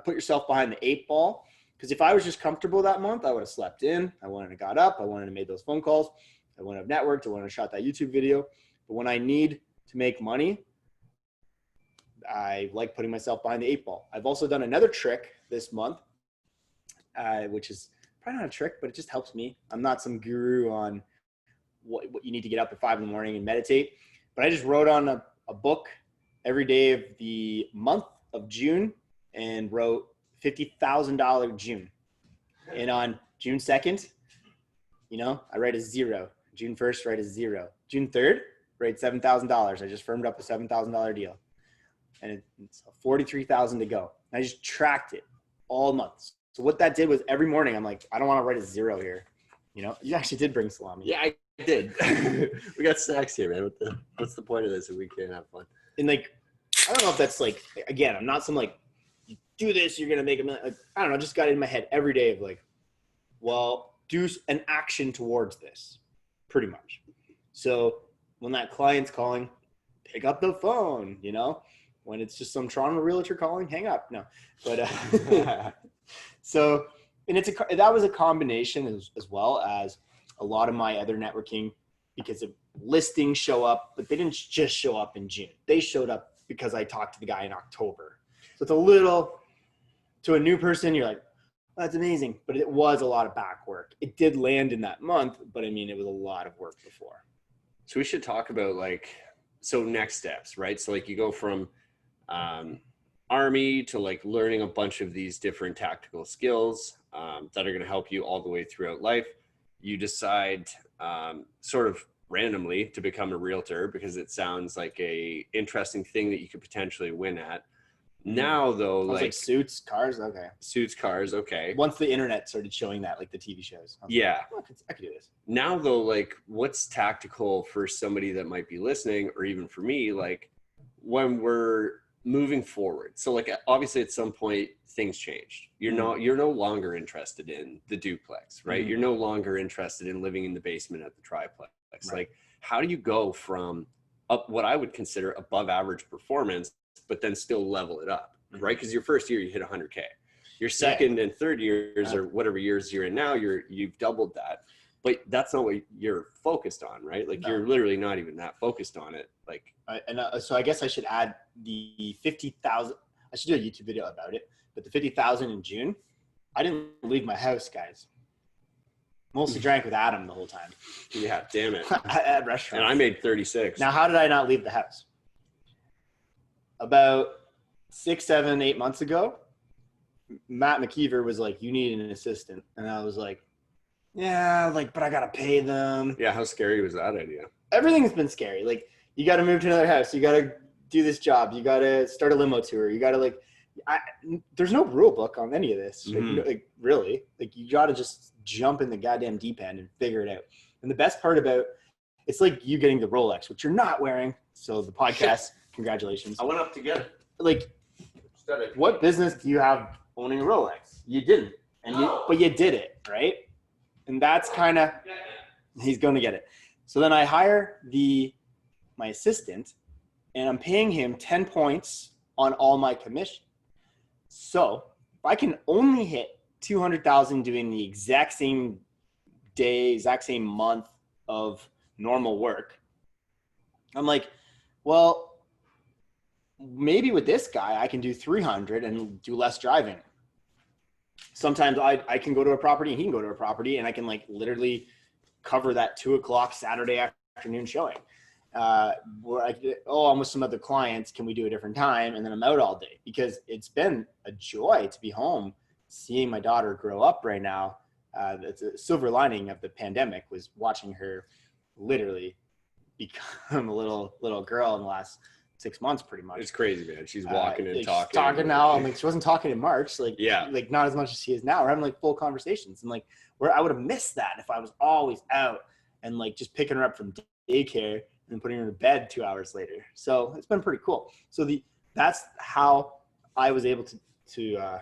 put yourself behind the 8 ball. Because if I was just comfortable that month, I would have slept in. I wouldn't have got up. I wouldn't have made those phone calls. I wouldn't have networked. I wouldn't have shot that YouTube video. But when I need to make money, I like putting myself behind the 8 ball. I've also done another trick this month, which is probably not a trick, but it just helps me. I'm not some guru on what you need to get up at 5 in the morning and meditate. But I just wrote on a book every day of the month of June and wrote $50,000 June. And on June 2nd, I write a 0. June 1st, write a 0. June 3rd, write $7,000. I just firmed up a $7,000 deal. And it's $43,000 to go. And I just tracked it all month. So what that did was every morning, I'm like, I don't want to write a 0 here. You actually did bring salami. Yeah, I did. We got snacks here, man. What's the point of this if we can't have fun? And I don't know if that's again, I'm not some you do this, you're going to make a million. I don't know, just got it in my head every day of well, do an action towards this, pretty much. So when that client's calling, pick up the phone, when it's just some Toronto realtor calling, hang up. No, but so, and that was a combination as well as a lot of my other networking because of listings show up, but they didn't just show up in June. They showed up because I talked to the guy in October. So it's a little, to a new person, you're like, oh, that's amazing. But it was a lot of back work. It did land in that month, but I mean, it was a lot of work before. So we should talk about so next steps, right? So like you go from Army to like learning a bunch of these different tactical skills that are going to help you all the way throughout life. You decide sort of randomly to become a realtor because it sounds like a interesting thing that you could potentially win at. Now though, like suits, cars, okay. Suits, cars, okay. Once the internet started showing that, like the TV shows. Yeah. Like, oh, I could do this. Now though, like what's tactical for somebody that might be listening, or even for me, like when we're moving forward? So like obviously at some point things changed. You're no longer interested in the duplex, right? You're no longer interested in living in the basement at the triplex. Right. Like how do you go from what I would consider above average performance, but then still level it up, right? Because your first year you hit 100K. Your second and third years or whatever years you're in now, you've doubled that. But that's not what you're focused on, right? Like you're literally not even that focused on it. Like, so I guess I should add the 50,000. I should do a YouTube video about it. But the 50,000 in June, I didn't leave my house, guys. Mostly drank with Adam the whole time. Yeah, damn it. At restaurants. And I made 36. Now, how did I not leave the house? About 6, 7, 8 months ago, Matt McKeever was like, you need an assistant. And I was like, yeah, like, but I got to pay them. Yeah, how scary was that idea? Everything's been scary. Like, you got to move to another house. You got to do this job. You got to start a limo tour. You got to, there's no rule book on any of this. Like, really. Like, you got to just jump in the goddamn deep end and figure it out. And the best part about it's like you getting the Rolex, which you're not wearing. So the podcast, congratulations. I went up to get it. Like, what business do you have owning a Rolex? You didn't. But you did it, right? And that's kind of, he's going to get it. So then I hire my assistant, and I'm paying him 10 points on all my commission. So if I can only hit 200,000 doing the exact same day, exact same month of normal work, I'm like, well, maybe with this guy, I can do 300 and do less driving. Sometimes I can go to a property and he can go to a property and I can like literally cover that 2:00 Saturday afternoon showing. Where I'm with some other clients. Can we do a different time? And then I'm out all day because it's been a joy to be home, seeing my daughter grow up right now. It's a silver lining of the pandemic was watching her literally become a little girl in the last 6 months, pretty much. It's crazy, man. She's walking and talking. She's talking now. I'm like, she wasn't talking in March. Like, yeah, like not as much as she is now. We're having like full conversations. And like, where I would have missed that if I was always out and like just picking her up from daycare and putting her to bed 2 hours later. So it's been pretty cool. So that's how I was able to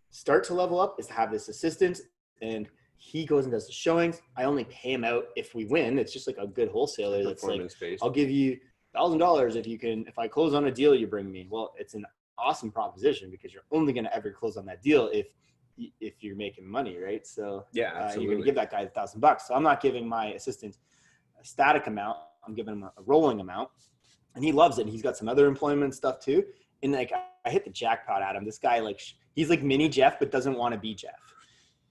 start to level up, is to have this assistant, and he goes and does the showings. I only pay him out if we win. It's just like a good wholesaler that's like, I'll give you $1,000 if I close on a deal you bring me. Well, it's an awesome proposition because you're only going to ever close on that deal if you're making money, right? So yeah, you're going to give that guy $1,000. So I'm not giving my assistant a static amount. I'm giving him a rolling amount, and he loves it. And he's got some other employment stuff too. And like, I hit the jackpot at him. This guy, like, he's like mini Jeff, but doesn't want to be Jeff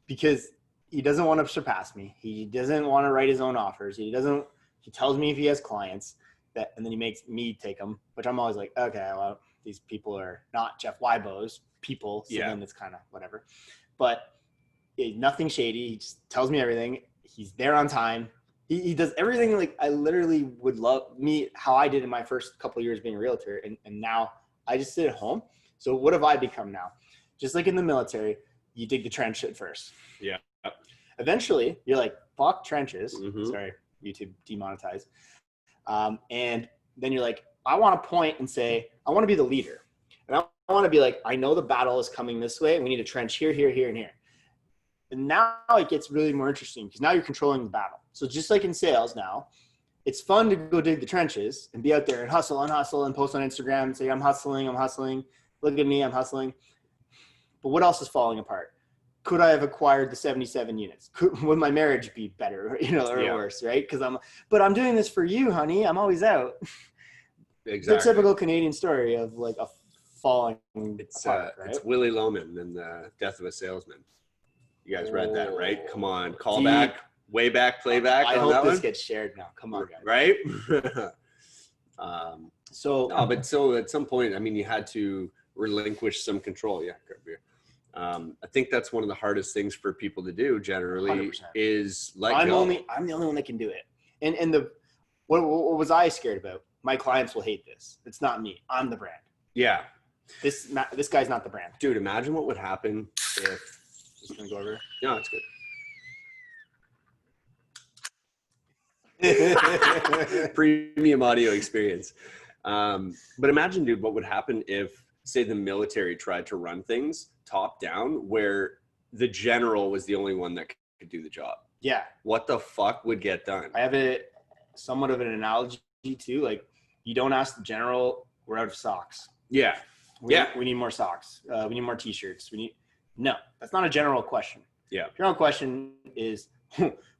because he doesn't want to surpass me. He doesn't want to write his own offers. He tells me if he has clients and then he makes me take them, which I'm always like, okay, well, these people are not Jeff Wybo's people. So then it's kind of whatever, but nothing shady. He just tells me everything. He's there on time. He does everything. Like, I literally would love how I did in my first couple of years being a realtor. And now I just sit at home. So what have I become now? Just like in the military, you dig the trench at first. Yeah. Eventually you're like, fuck trenches. Sorry, YouTube demonetized. And then you're like, I want to point and say, I want to be the leader. And I want to be like, I know the battle is coming this way. And we need a trench here, here, here, and here. And now it gets really more interesting because now you're controlling the battle. So just like in sales now, it's fun to go dig the trenches and be out there and hustle and post on Instagram and say, I'm hustling. Look at me, I'm hustling. But what else is falling apart? could I have acquired the 77 units? Would my marriage be better, or worse, right? But I'm doing this for you, honey. I'm always out. Exactly. The typical Canadian story of like a falling apart, right? It's Willie Loman in The Death of a Salesman. You guys read that, right? Come on, call Deep. back, way back, playback. I hope this gets shared now. Come on, guys. Right? So at some point, I mean, you had to relinquish some control. Yeah, grab beer. I think that's one of the hardest things for people to do generally 100%. is let go. I'm the only one that can do it. And what was I scared about? My clients will hate this. It's not me. I'm the brand. Yeah. This guy's not the brand. Dude, imagine what would happen if. Just gonna go over. No, it's good. Premium audio experience. But imagine, dude, what would happen if, say, the military tried to run things top down where the general was the only one that could do the job. Yeah. What the fuck would get done? I have somewhat of an analogy too. Like, you don't ask the general, we're out of socks. Yeah. We need more socks. We need more t-shirts. No, that's not a general question. Yeah. General question is,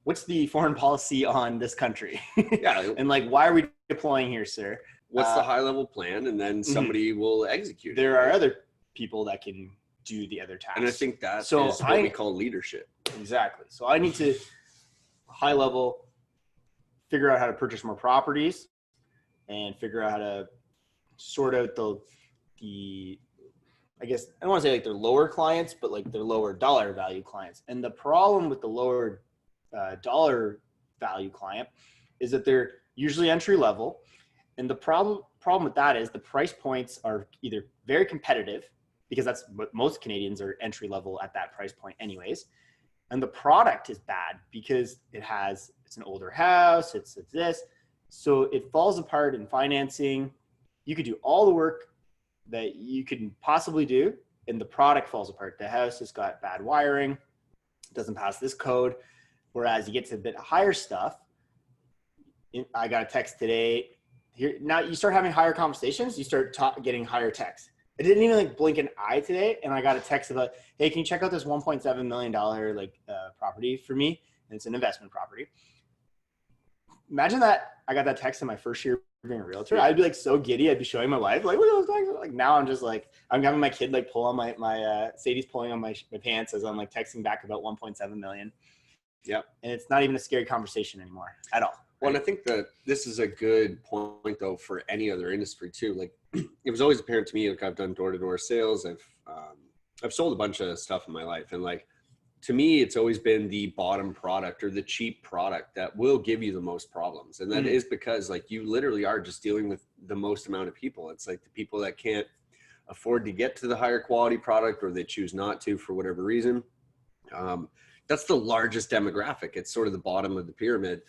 what's the foreign policy on this country? Yeah. And like, why are we deploying here, sir? What's the high level plan? And then somebody will execute it. There are other people that can do the other tasks. And I think that is what we call leadership. Exactly. So I need to high level figure out how to purchase more properties and figure out how to sort out the I guess I don't want to say like they're lower clients, but like they're lower dollar value clients. And the problem with the lower dollar value client is that they're usually entry level. And the problem with that is the price points are either very competitive, because that's what most Canadians are entry level at that price point anyways. And the product is bad because it's an older house, it's this. So it falls apart in financing. You could do all the work that you could possibly do, and the product falls apart. The house has got bad wiring, doesn't pass this code. Whereas you get to a bit higher stuff. I got a text today. Here now, you start having higher conversations. You start getting higher texts. It didn't even like blink an eye today, and I got a text about, hey, can you check out this $1.7 million property for me? And it's an investment property. Imagine that I got that text in my first year being a realtor. I'd be like so giddy. I'd be showing my wife like, look at those texts. Like now I'm just like, I'm having my kid like pull on my Sadie's pulling on my pants as I'm like texting back about 1.7 million. Yep. And it's not even a scary conversation anymore at all. Well, and I think that this is a good point though for any other industry too. Like it was always apparent to me, like I've done door-to-door sales. I've sold a bunch of stuff in my life, and like to me, it's always been the bottom product or the cheap product that will give you the most problems. And that is because like you literally are just dealing with the most amount of people. It's like the people that can't afford to get to the higher quality product, or they choose not to for whatever reason. That's the largest demographic. It's sort of the bottom of the pyramid.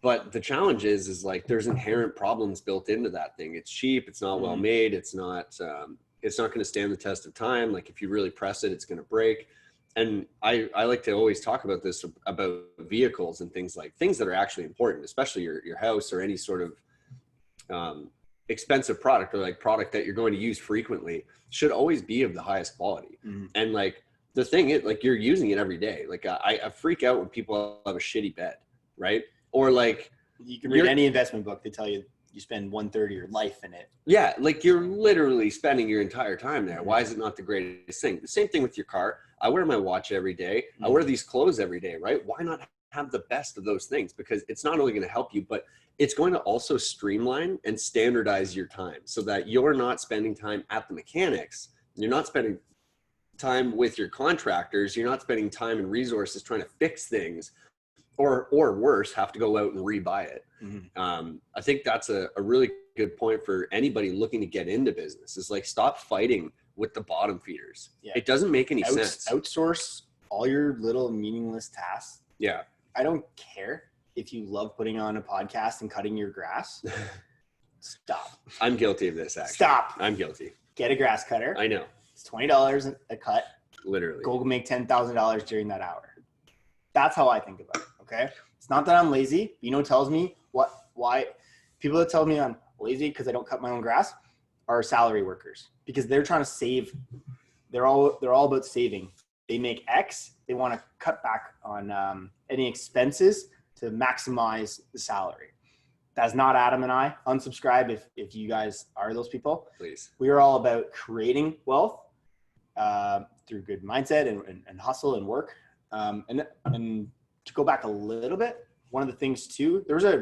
But the challenge is like there's inherent problems built into that thing. It's cheap. It's not well made. It's not going to stand the test of time. Like if you really press it, it's going to break. And I like to always talk about this, about vehicles and things that are actually important, especially your house or any sort of expensive product, or like product that you're going to use frequently, should always be of the highest quality. And like the thing is, like you're using it every day. Like I freak out when people have a shitty bed, right? Or like you can read any investment book, they tell you spend 1/3 of your life in it. Yeah, like you're literally spending your entire time there. Why is it not the greatest thing? The same thing with your car. I wear my watch every day. I wear these clothes every day, right? Why not have the best of those things? Because it's not only going to help you, but it's going to also streamline and standardize your time so that you're not spending time at the mechanics. You're not spending time with your contractors. You're not spending time and resources trying to fix things, or worse, have to go out and rebuy it. I think that's a really good point for anybody looking to get into business, is like, stop fighting with the bottom feeders. Yeah. It doesn't make any sense. Outsource all your little meaningless tasks. Yeah. I don't care if you love putting on a podcast and cutting your grass. Stop. I'm guilty of this, actually. Stop. I'm guilty. Get a grass cutter. I know. It's $20 a cut. Literally. Go make $10,000 during that hour. That's how I think about it. Okay. It's not that I'm lazy. Tells me why people that tell me I'm lazy because I don't cut my own grass are salary workers, because they're trying to save. They're all about saving they make X, they want to cut back on any expenses to maximize the salary. That's not Adam and I. Unsubscribe if you guys are those people. Please. We are all about creating wealth through good mindset and hustle and work. And to go back a little bit, one of the things too, there was a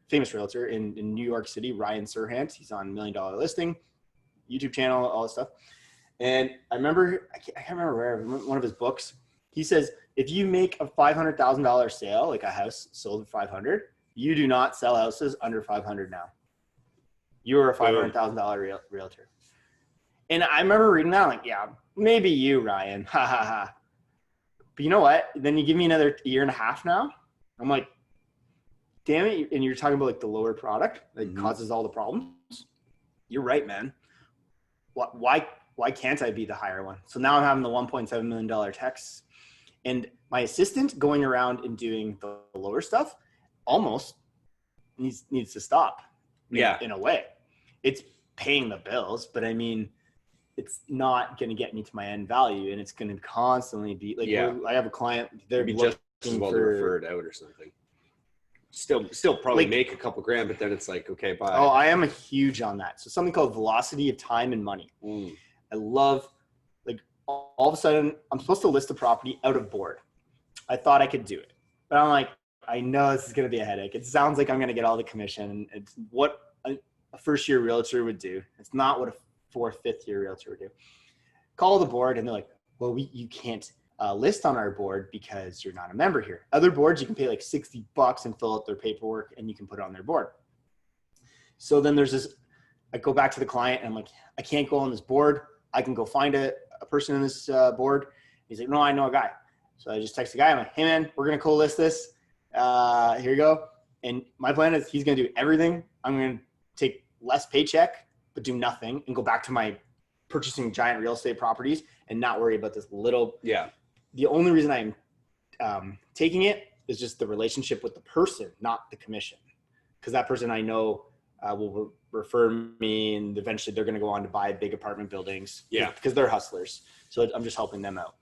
famous realtor in New York City, Ryan Serhant. He's on $1 Million Listing, YouTube channel, all this stuff. And I remember, I can't remember where, one of his books, he says, if you make a $500,000 sale, like a house sold at 500, you do not sell houses under 500 now. You're a $500,000 realtor. And I remember reading that, like, yeah, maybe you, Ryan. Ha ha ha. But you know what? Then you give me another year and a half now. I'm like, damn it. And you're talking about like the lower product that causes all the problems. You're right, man. Why can't I be the higher one? So now I'm having the $1.7 million texts, and my assistant going around and doing the lower stuff almost needs to stop. In a way, it's paying the bills, but I mean, it's not going to get me to my end value, and it's going to constantly be like, I have a client, they're just as well to refer it out or something. Still probably like, make a couple grand, but then it's like, okay, bye. Oh, I am a huge on that. So something called velocity of time and money. I love, like, all of a sudden I'm supposed to list a property out of board. I thought I could do it, but I'm like, I know this is going to be a headache. It sounds like I'm going to get all the commission. It's what a first-year realtor would do. It's not what a fourth, fifth-year realtor would do. Call the board, and they're like, well, you can't list on our board because you're not a member here. Other boards, you can pay like $60 and fill out their paperwork, and you can put it on their board. So then there's this, I go back to the client, and I'm like, I can't go on this board. I can go find a person in this board. He's like, no, I know a guy. So I just text the guy. I'm like, hey, man, we're going to co-list this. Here you go. And my plan is he's going to do everything. I'm going to take less paycheck, but do nothing and go back to my purchasing giant real estate properties and not worry about this little. Yeah. The only reason I'm taking it is just the relationship with the person, not the commission. Because that person I know will refer me, and eventually they're going to go on to buy big apartment buildings. Yeah. Because they're hustlers. So I'm just helping them out.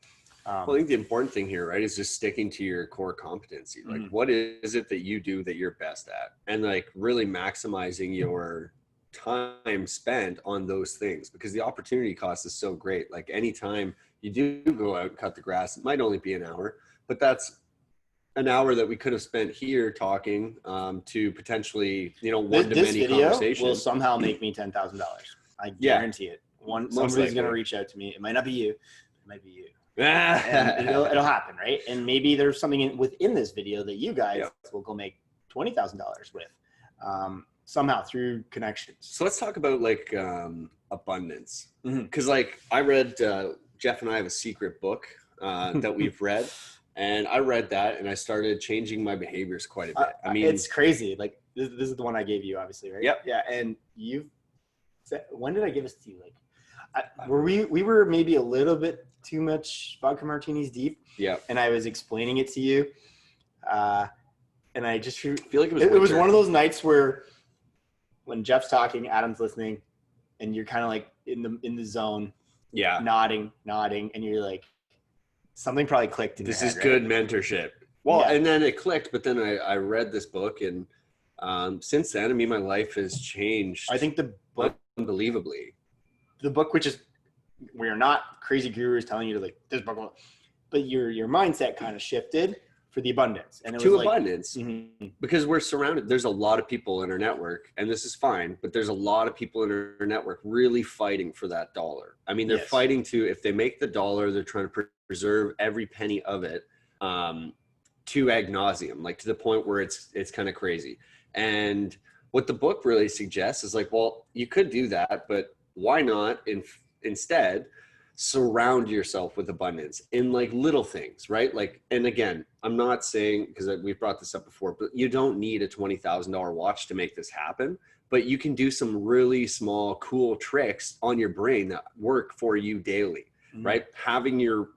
Well, I think the important thing here, right, is just sticking to your core competency. Like, what is it that you do that you're best at? And like really maximizing your time spent on those things, because the opportunity cost is so great. Like anytime you do go out and cut the grass, it might only be an hour, but that's an hour that we could have spent here talking to potentially, one-to-many conversations. This video will somehow make me $10,000. I guarantee it. Somebody's going to reach out to me. It might not be you. It might be you. And it'll happen, right? And maybe there's something within this video that you guys will go make $20,000 with somehow through connections. So let's talk about like abundance, because like I read Jeff and I have a secret book that we've read, and I read that and I started changing my behaviors quite a bit. I mean, it's crazy. Like this is the one I gave you, obviously, right? Yep. Yeah. And when did I give this to you? Like, we were maybe a little bit too much vodka martinis deep. Yeah. And I was explaining it to you. And I just feel like it was one of those nights where when Jeff's talking, Adam's listening, and you're kind of like in the zone. Yeah. Nodding. And you're like, something probably clicked in this your is head, good right? mentorship. Well, and then it clicked, but then I read this book, and since then, I mean, my life has changed. I think the book, unbelievably. The book, which is, we are not crazy gurus telling you to like this book, but your mindset kind of shifted for the abundance, and it to was abundance, because we're surrounded. There's a lot of people in our network, and this is fine, but there's a lot of people in our network really fighting for that dollar. I mean, they're fighting to, if they make the dollar, they're trying to preserve every penny of it to ad nauseum, like to the point where it's kind of crazy. And what the book really suggests is like, well, you could do that, but why not instead surround yourself with abundance in like little things, right? Like, and again, I'm not saying, because we've brought this up before, but you don't need a $20,000 watch to make this happen, but you can do some really small, cool tricks on your brain that work for you daily, right? Having your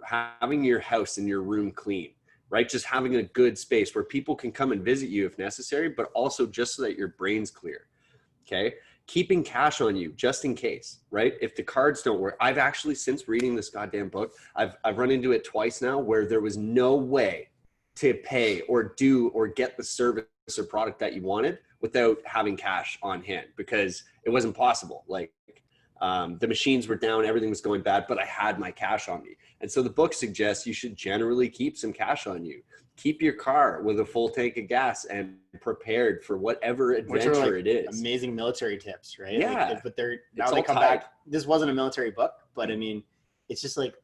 house and your room clean, right? Just having a good space where people can come and visit you if necessary, but also just so that your brain's clear. Okay. keeping cash on you just in case, right? If the cards don't work. I've actually, since reading this goddamn book, I've run into it twice now where there was no way to pay or do or get the service or product that you wanted without having cash on hand, because it wasn't possible. Like the machines were down, everything was going bad, but I had my cash on me. And so the book suggests you should generally keep some cash on you. Keep your car with a full tank of gas and prepared for whatever adventure it is. Amazing military tips, right? Yeah. Like, but now they come back. This wasn't a military book, but I mean, it's just like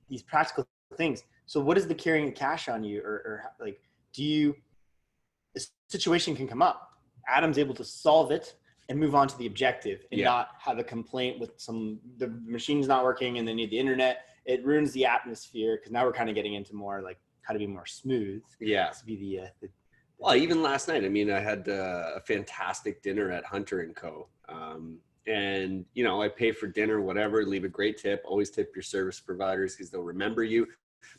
these practical things. So what is the carrying of cash on you, or like, a situation can come up. Adam's able to solve it and move on to the objective and not have a complaint with the machine's not working and they need the internet. It ruins the atmosphere, because now we're kind of getting into more like how to be more smooth. Yeah. To be well, even last night, I mean, I had a fantastic dinner at Hunter & Co. And, you know, I pay for dinner, whatever, leave a great tip. Always tip your service providers because they'll remember you.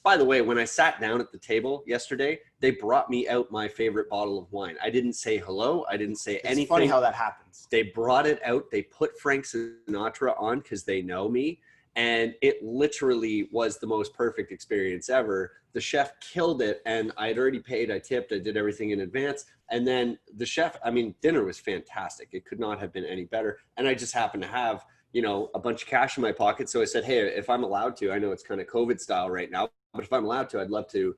By the way, when I sat down at the table yesterday, they brought me out my favorite bottle of wine. I didn't say hello. I didn't say anything. It's funny how that happens. They brought it out. They put Frank Sinatra on because they know me. And it literally was the most perfect experience ever. The chef killed it, and I had already paid. I tipped. I did everything in advance. And then the chef, I mean, dinner was fantastic. It could not have been any better. And I just happened to have, you know, a bunch of cash in my pocket. So I said, hey, if I'm allowed to, I know it's kind of COVID style right now, but if I'm allowed to, I'd love to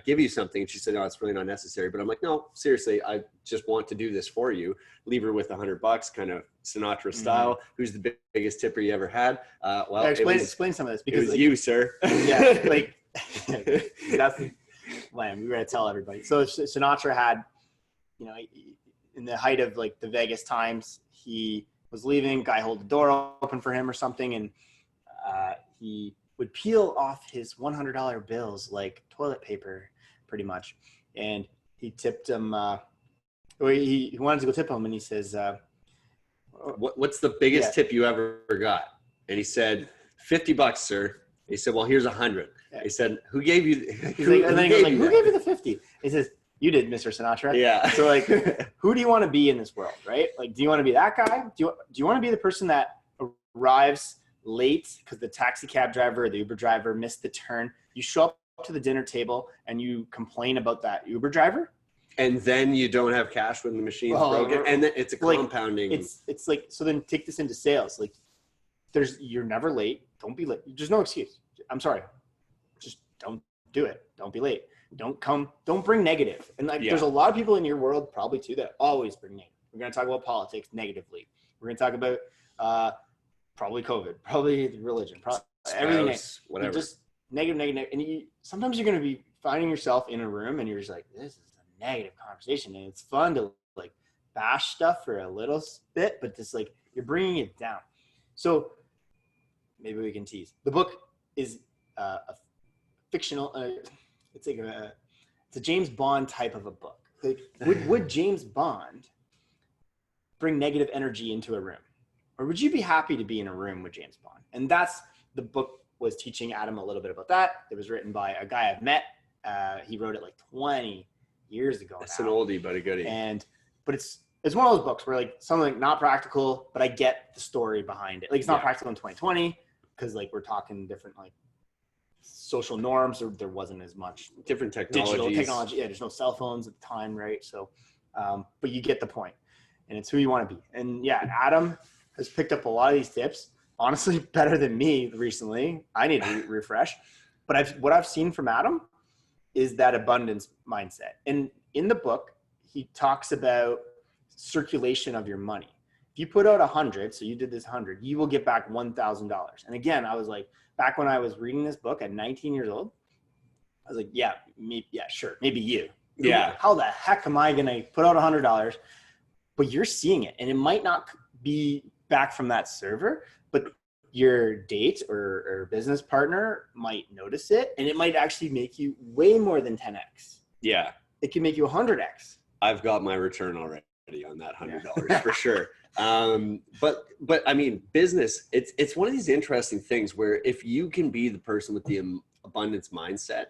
give you something. And she said, no, it's really not necessary. But I'm like, no, seriously, I just want to do this for you. Leave her with $100, kind of Sinatra style. Who's the biggest tipper you ever had? Well, explain some of this, because it was you, sir. Yeah, like that's when we were gonna tell everybody. So Sinatra had, you know, in the height of like the Vegas times, he was leaving. Guy hold the door open for him or something, and he would peel off his $100 bills like toilet paper, pretty much. And he tipped him. He wanted to go tip him, and he says, "What's the biggest tip you ever got?" And he said, $50, sir. He said, "Well, here's 100." He said, "Who gave you?" Who gave you the 50? He says, "You did, Mr. Sinatra." Yeah. So like, who do you want to be in this world, right? Like, do you want to be that guy? Do you want to be the person that arrives late because the taxi cab driver or the Uber driver missed the turn? You show up to the dinner table and you complain about that Uber driver, and then you don't have cash when the machine's broken, and then it's a compounding. It's like, so then take this into sales. Like, you're never late. Don't be late. There's no excuse. I'm sorry. Just don't do it. Don't be late. Don't bring negative. And like, there's a lot of people in your world probably too that always bring negative. We're going to talk about politics negatively. We're going to talk about probably COVID, probably religion, probably everything. Whatever. Just negative. And sometimes you're going to be finding yourself in a room and you're just like, this is a negative conversation. And it's fun to like bash stuff for a little bit, but just like you're bringing it down. So maybe we can tease. The book is a fictional, it's a James Bond type of a book. Like, would James Bond bring negative energy into a room? Or would you be happy to be in a room with James Bond? And the book was teaching Adam a little bit about that. It was written by a guy I've met. He wrote it like 20 years ago. It's an oldie, but a goodie. But it's one of those books where like something not practical, but I get the story behind it. Like, it's not practical in 2020 because like we're talking different like social norms, or there wasn't as much different digital technology. Yeah, there's no cell phones at the time, right? So, but you get the point, and it's who you want to be. And yeah, Adam has picked up a lot of these tips, honestly, better than me recently. I need to refresh. But what I've seen from Adam is that abundance mindset. And in the book, he talks about circulation of your money. If you put out 100, so you did this 100, you will get back $1,000. And again, I was like, back when I was reading this book at 19 years old, I was like, yeah, sure, maybe you. Yeah. How the heck am I going to put out $100? But you're seeing it, and it might not be back from that server, but your date or business partner might notice it, and it might actually make you way more than 10x. Yeah. It can make you 100x. I've got my return already on that $100 for sure. But I mean, business, it's one of these interesting things where if you can be the person with the abundance mindset,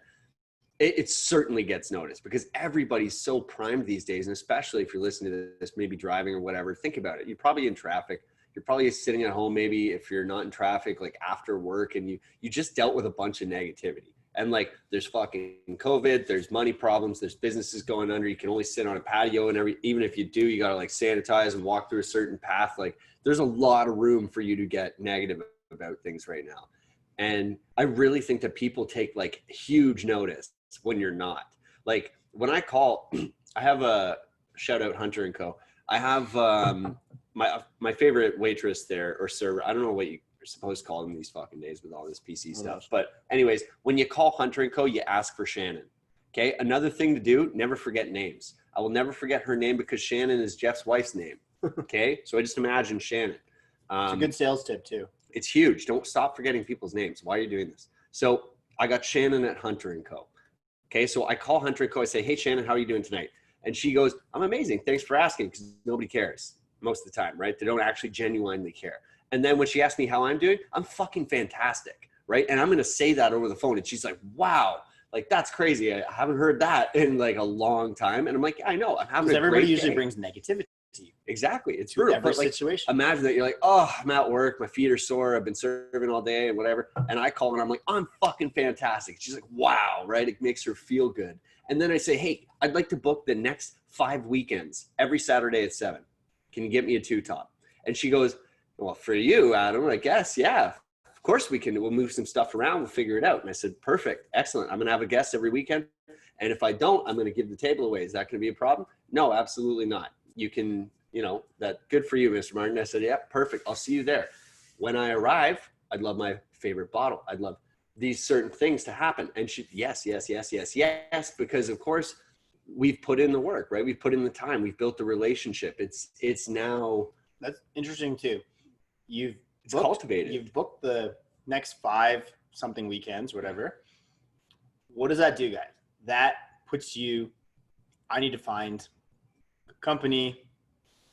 it certainly gets noticed because everybody's so primed these days. And especially if you're listening to this, maybe driving or whatever, think about it. You're probably in traffic. You're probably sitting at home, maybe if you're not in traffic, like after work, and you just dealt with a bunch of negativity. And like, there's fucking COVID, there's money problems, there's businesses going under. You can only sit on a patio, and even if you do, you got to like sanitize and walk through a certain path. Like, there's a lot of room for you to get negative about things right now. And I really think that people take like huge notice when you're not. Like, when I call, I have a shout out Hunter and Co. I have my favorite waitress there, or server. I don't know what you're supposed to call them these fucking days with all this PC stuff. But anyways, when you call Hunter and Co., you ask for Shannon. Okay. Another thing to do, never forget names. I will never forget her name because Shannon is Jeff's wife's name. Okay. So I just imagine Shannon. It's a good sales tip too. It's huge. Don't stop forgetting people's names. Why are you doing this? So I got Shannon at Hunter and Co. Okay. So I call Hunter and Co. I say, hey, Shannon, how are you doing tonight? And she goes, I'm amazing. Thanks for asking, because nobody cares most of the time, right? They don't actually genuinely care. And then when she asks me how I'm doing, I'm fucking fantastic, right? And I'm going to say that over the phone. And she's like, wow, like that's crazy. I haven't heard that in like a long time. And I'm like, yeah, I know. I'm having a great everybody day. usually brings negativity to you. Exactly. It's brutal. Every But like, situation. imagine that you're like, oh, I'm at work. My feet are sore. I've been serving all day and whatever. And I call her and I'm like, I'm fucking fantastic. She's like, wow, right? It makes her feel good. And then I say, hey, I'd like to book the next 5 weekends every Saturday at 7. Can you get me a 2-top? And she goes, well, for you, Adam, I guess, yeah, of course we can. We'll move some stuff around. We'll figure it out. And I said, perfect. Excellent. I'm going to have a guest every weekend. And if I don't, I'm going to give the table away. Is that going to be a problem? No, absolutely not. You can, that good for you, Mr. Martin. I said, yeah, perfect. I'll see you there. When I arrive, I'd love my favorite bottle. I'd love these certain things to happen. And she, yes, because of course we've put in the work, right? We've put in the time. We've built the relationship. It's now. That's interesting too. It's cultivated. You've booked the next 5 something weekends, whatever. What does that do, guys? That puts you, I need to find a company,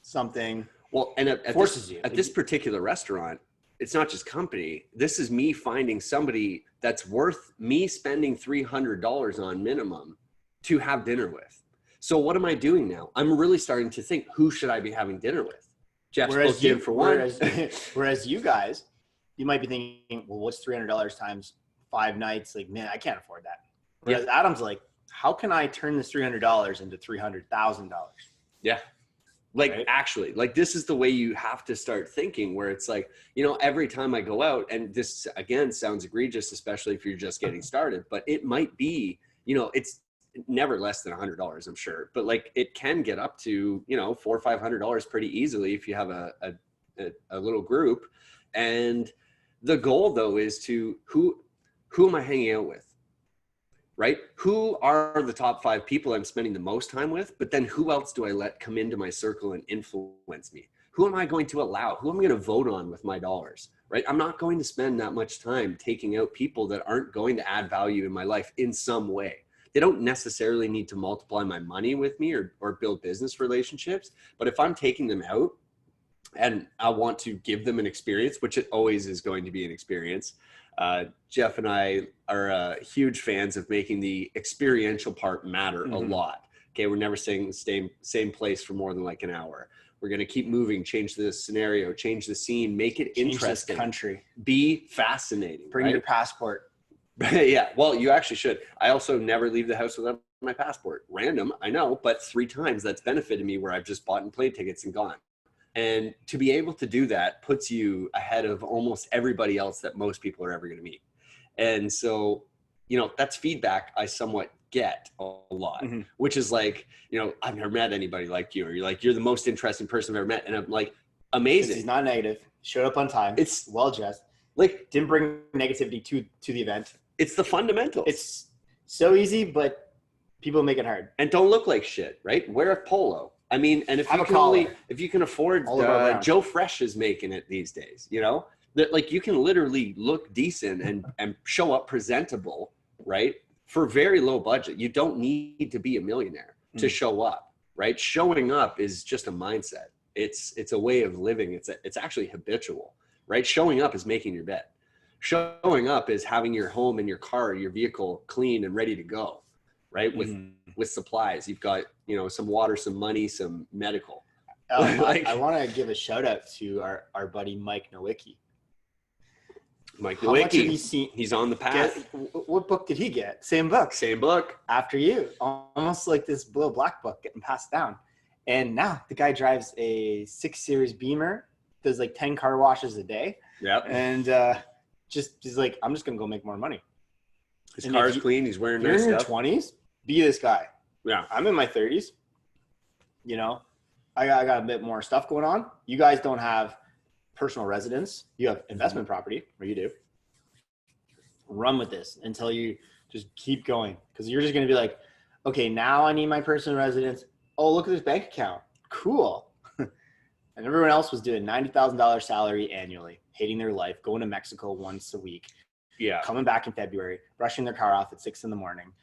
something. Well, and forces you. At this particular restaurant, it's not just company. This is me finding somebody that's worth me spending $300 on minimum to have dinner with. So what am I doing now? I'm really starting to think, who should I be having dinner with? Jeff's booked in for one. Whereas you guys, you might be thinking, well, what's $300 times 5 nights? Like, man, I can't afford that. Whereas Adam's like, how can I turn this $300 into $300,000? Yeah. Like, right? Actually, like, this is the way you have to start thinking, where it's like, every time I go out, and this again sounds egregious, especially if you're just getting started, but it might be, it's never less than $100, I'm sure, but like, it can get up to, $400 or $500 pretty easily if you have a little group. And the goal though is to who am I hanging out with? Right? Who are the top 5 people I'm spending the most time with? But then who else do I let come into my circle and influence me? Who am I going to allow? Who am I going to vote on with my dollars? Right? I'm not going to spend that much time taking out people that aren't going to add value in my life in some way. They don't necessarily need to multiply my money with me or build business relationships. But if I'm taking them out and I want to give them an experience, which it always is going to be an experience, Jeff and I are huge fans of making the experiential part matter a lot. Okay, we're never staying in the same place for more than like an hour. We're going to keep moving, change the scenario, change the scene, make it interesting. This country. Be fascinating. Bring your passport. Yeah, well, you actually should. I also never leave the house without my passport. Random, I know, but 3 times that's benefited me where I've just bought plane tickets and gone. And to be able to do that puts you ahead of almost everybody else that most people are ever going to meet. And so, that's feedback I somewhat get a lot, which is like, I've never met anybody like you, or you're the most interesting person I've ever met. And I'm like, amazing. He's not negative. Showed up on time. It's well dressed. Like, didn't bring negativity to the event. It's the fundamentals. It's so easy, but people make it hard. And don't look like shit, right? Wear a polo. I mean, and if you can afford, Joe Fresh is making it these days, that like you can literally look decent and show up presentable, right? For very low budget. You don't need to be a millionaire to show up, right? Showing up is just a mindset. It's a way of living. It's actually habitual, right? Showing up is making your bed. Showing up is having your home and your car, your vehicle clean and ready to go. right? With supplies, you've got, you know, some water, some money, some medical. I want to give a shout out to our buddy Mike Nowicki. Mike How much have you Nowicki, seen? he's on the path. What book did he get? Same book. Same book. After you. Almost like this blue black book getting passed down. And now the guy drives a 6 Series Beamer, does like 10 car washes a day. Yep. And he's like, I'm just going to go make more money. His car's clean. He's wearing nice stuff. stuff. You're in your 20s, be this guy. Yeah. I'm in my 30s. You know, I got a bit more stuff going on. You guys don't have personal residence. You have investment property, or you do. Run with this until you just keep going, because you're just going to be like, okay, now I need my personal residence. Oh, look at this bank account. Cool. And everyone else was doing $90,000 salary annually, hating their life, going to Mexico once a week. Yeah. Coming back in February, brushing their car off at 6 a.m,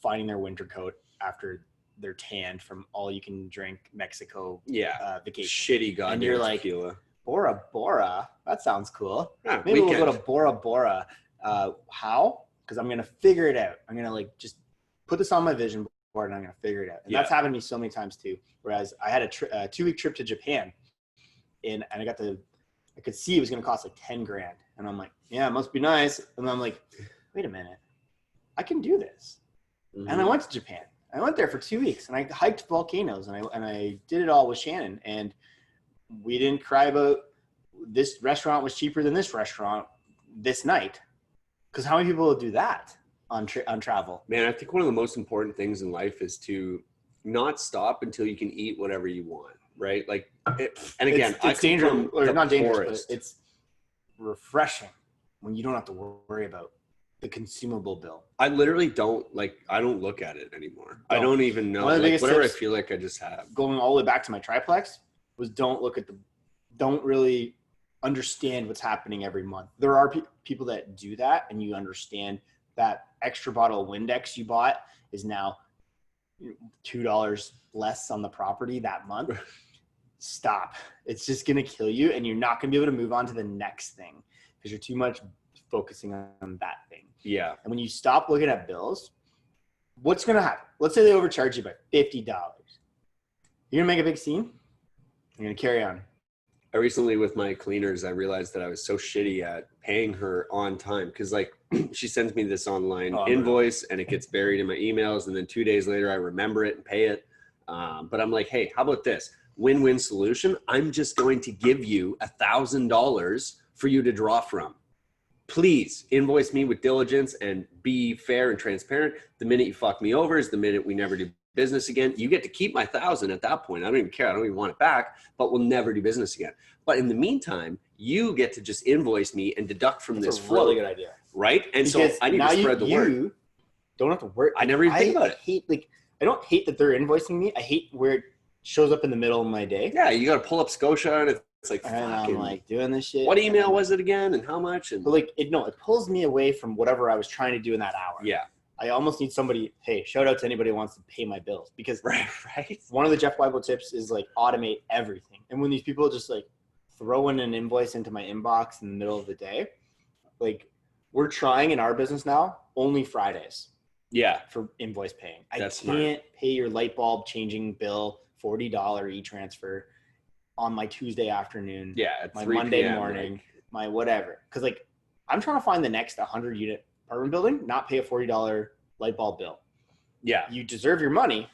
finding their winter coat after they're tanned from all you can drink Mexico vacation. Shitty goddamn and you're like, tequila. Bora Bora, that sounds cool. Yeah, maybe we'll go to Bora Bora. How? Because I'm gonna figure it out. I'm gonna like just put this on my vision board and I'm gonna figure it out. And that's happened to me so many times too. Whereas I had a 2-week trip to Japan, and I could see it was gonna cost like 10 grand, and I'm like, yeah, it must be nice. And I'm like, wait a minute, I can do this. And I went to Japan. I went there for 2 weeks, and I hiked volcanoes, and I did it all with Shannon. And we didn't cry about this restaurant was cheaper than this restaurant this night. Because how many people will do that on travel? Man, I think one of the most important things in life is to not stop until you can eat whatever you want, right? Like, and again, it's dangerous, or not dangerous, forest. but it's refreshing when you don't have to worry about the consumable bill. I literally don't look at it anymore. I don't even know. Like, whatever I feel like I just have. Going all the way back to my triplex was don't really understand what's happening every month. There are people that do that, and you understand that extra bottle of Windex you bought is now $2 less on the property that month. Stop. It's just going to kill you, and you're not going to be able to move on to the next thing because you're too much focusing on that thing. Yeah. And when you stop looking at bills, what's going to happen? Let's say they overcharge you by $50. You're going to make a big scene. You're going to carry on. I recently, with my cleaners, I realized that I was so shitty at paying her on time. Cause like she sends me this online invoice and it gets buried in my emails. And then 2 days later, I remember it and pay it. But I'm like, hey, how about this? Win-win solution. I'm just going to give you $1,000 for you to draw from. Please invoice me with diligence and be fair and transparent. The minute you fuck me over is the minute we never do business again. You get to keep my $1,000 at that point. I don't even care. I don't even want it back, but we'll never do business again. But in the meantime, you get to just invoice me and deduct from this flow. Really good idea. Right? And because so I need to spread the word. You don't have to work. I never even think about it. I don't hate that they're invoicing me. I hate where it shows up in the middle of my day. Yeah, you got to pull up Scotia and it's like, and I'm like doing this shit. What email was it again and how much? And but like, it pulls me away from whatever I was trying to do in that hour. Yeah. I almost need somebody, hey, shout out to anybody who wants to pay my bills, because right. One of the Jeff Wybo tips is like automate everything. And when these people just like throw in an invoice into my inbox in the middle of the day, like we're trying in our business now, only Fridays. Yeah. For invoice paying. That's I can't pay your light bulb changing bill, $40 e-transfer on my Tuesday afternoon. Yeah. At my 3 Monday PM, morning, like, my whatever. Cause like I'm trying to find the next 100 unit apartment building, not pay a $40 light bulb bill. Yeah. You deserve your money.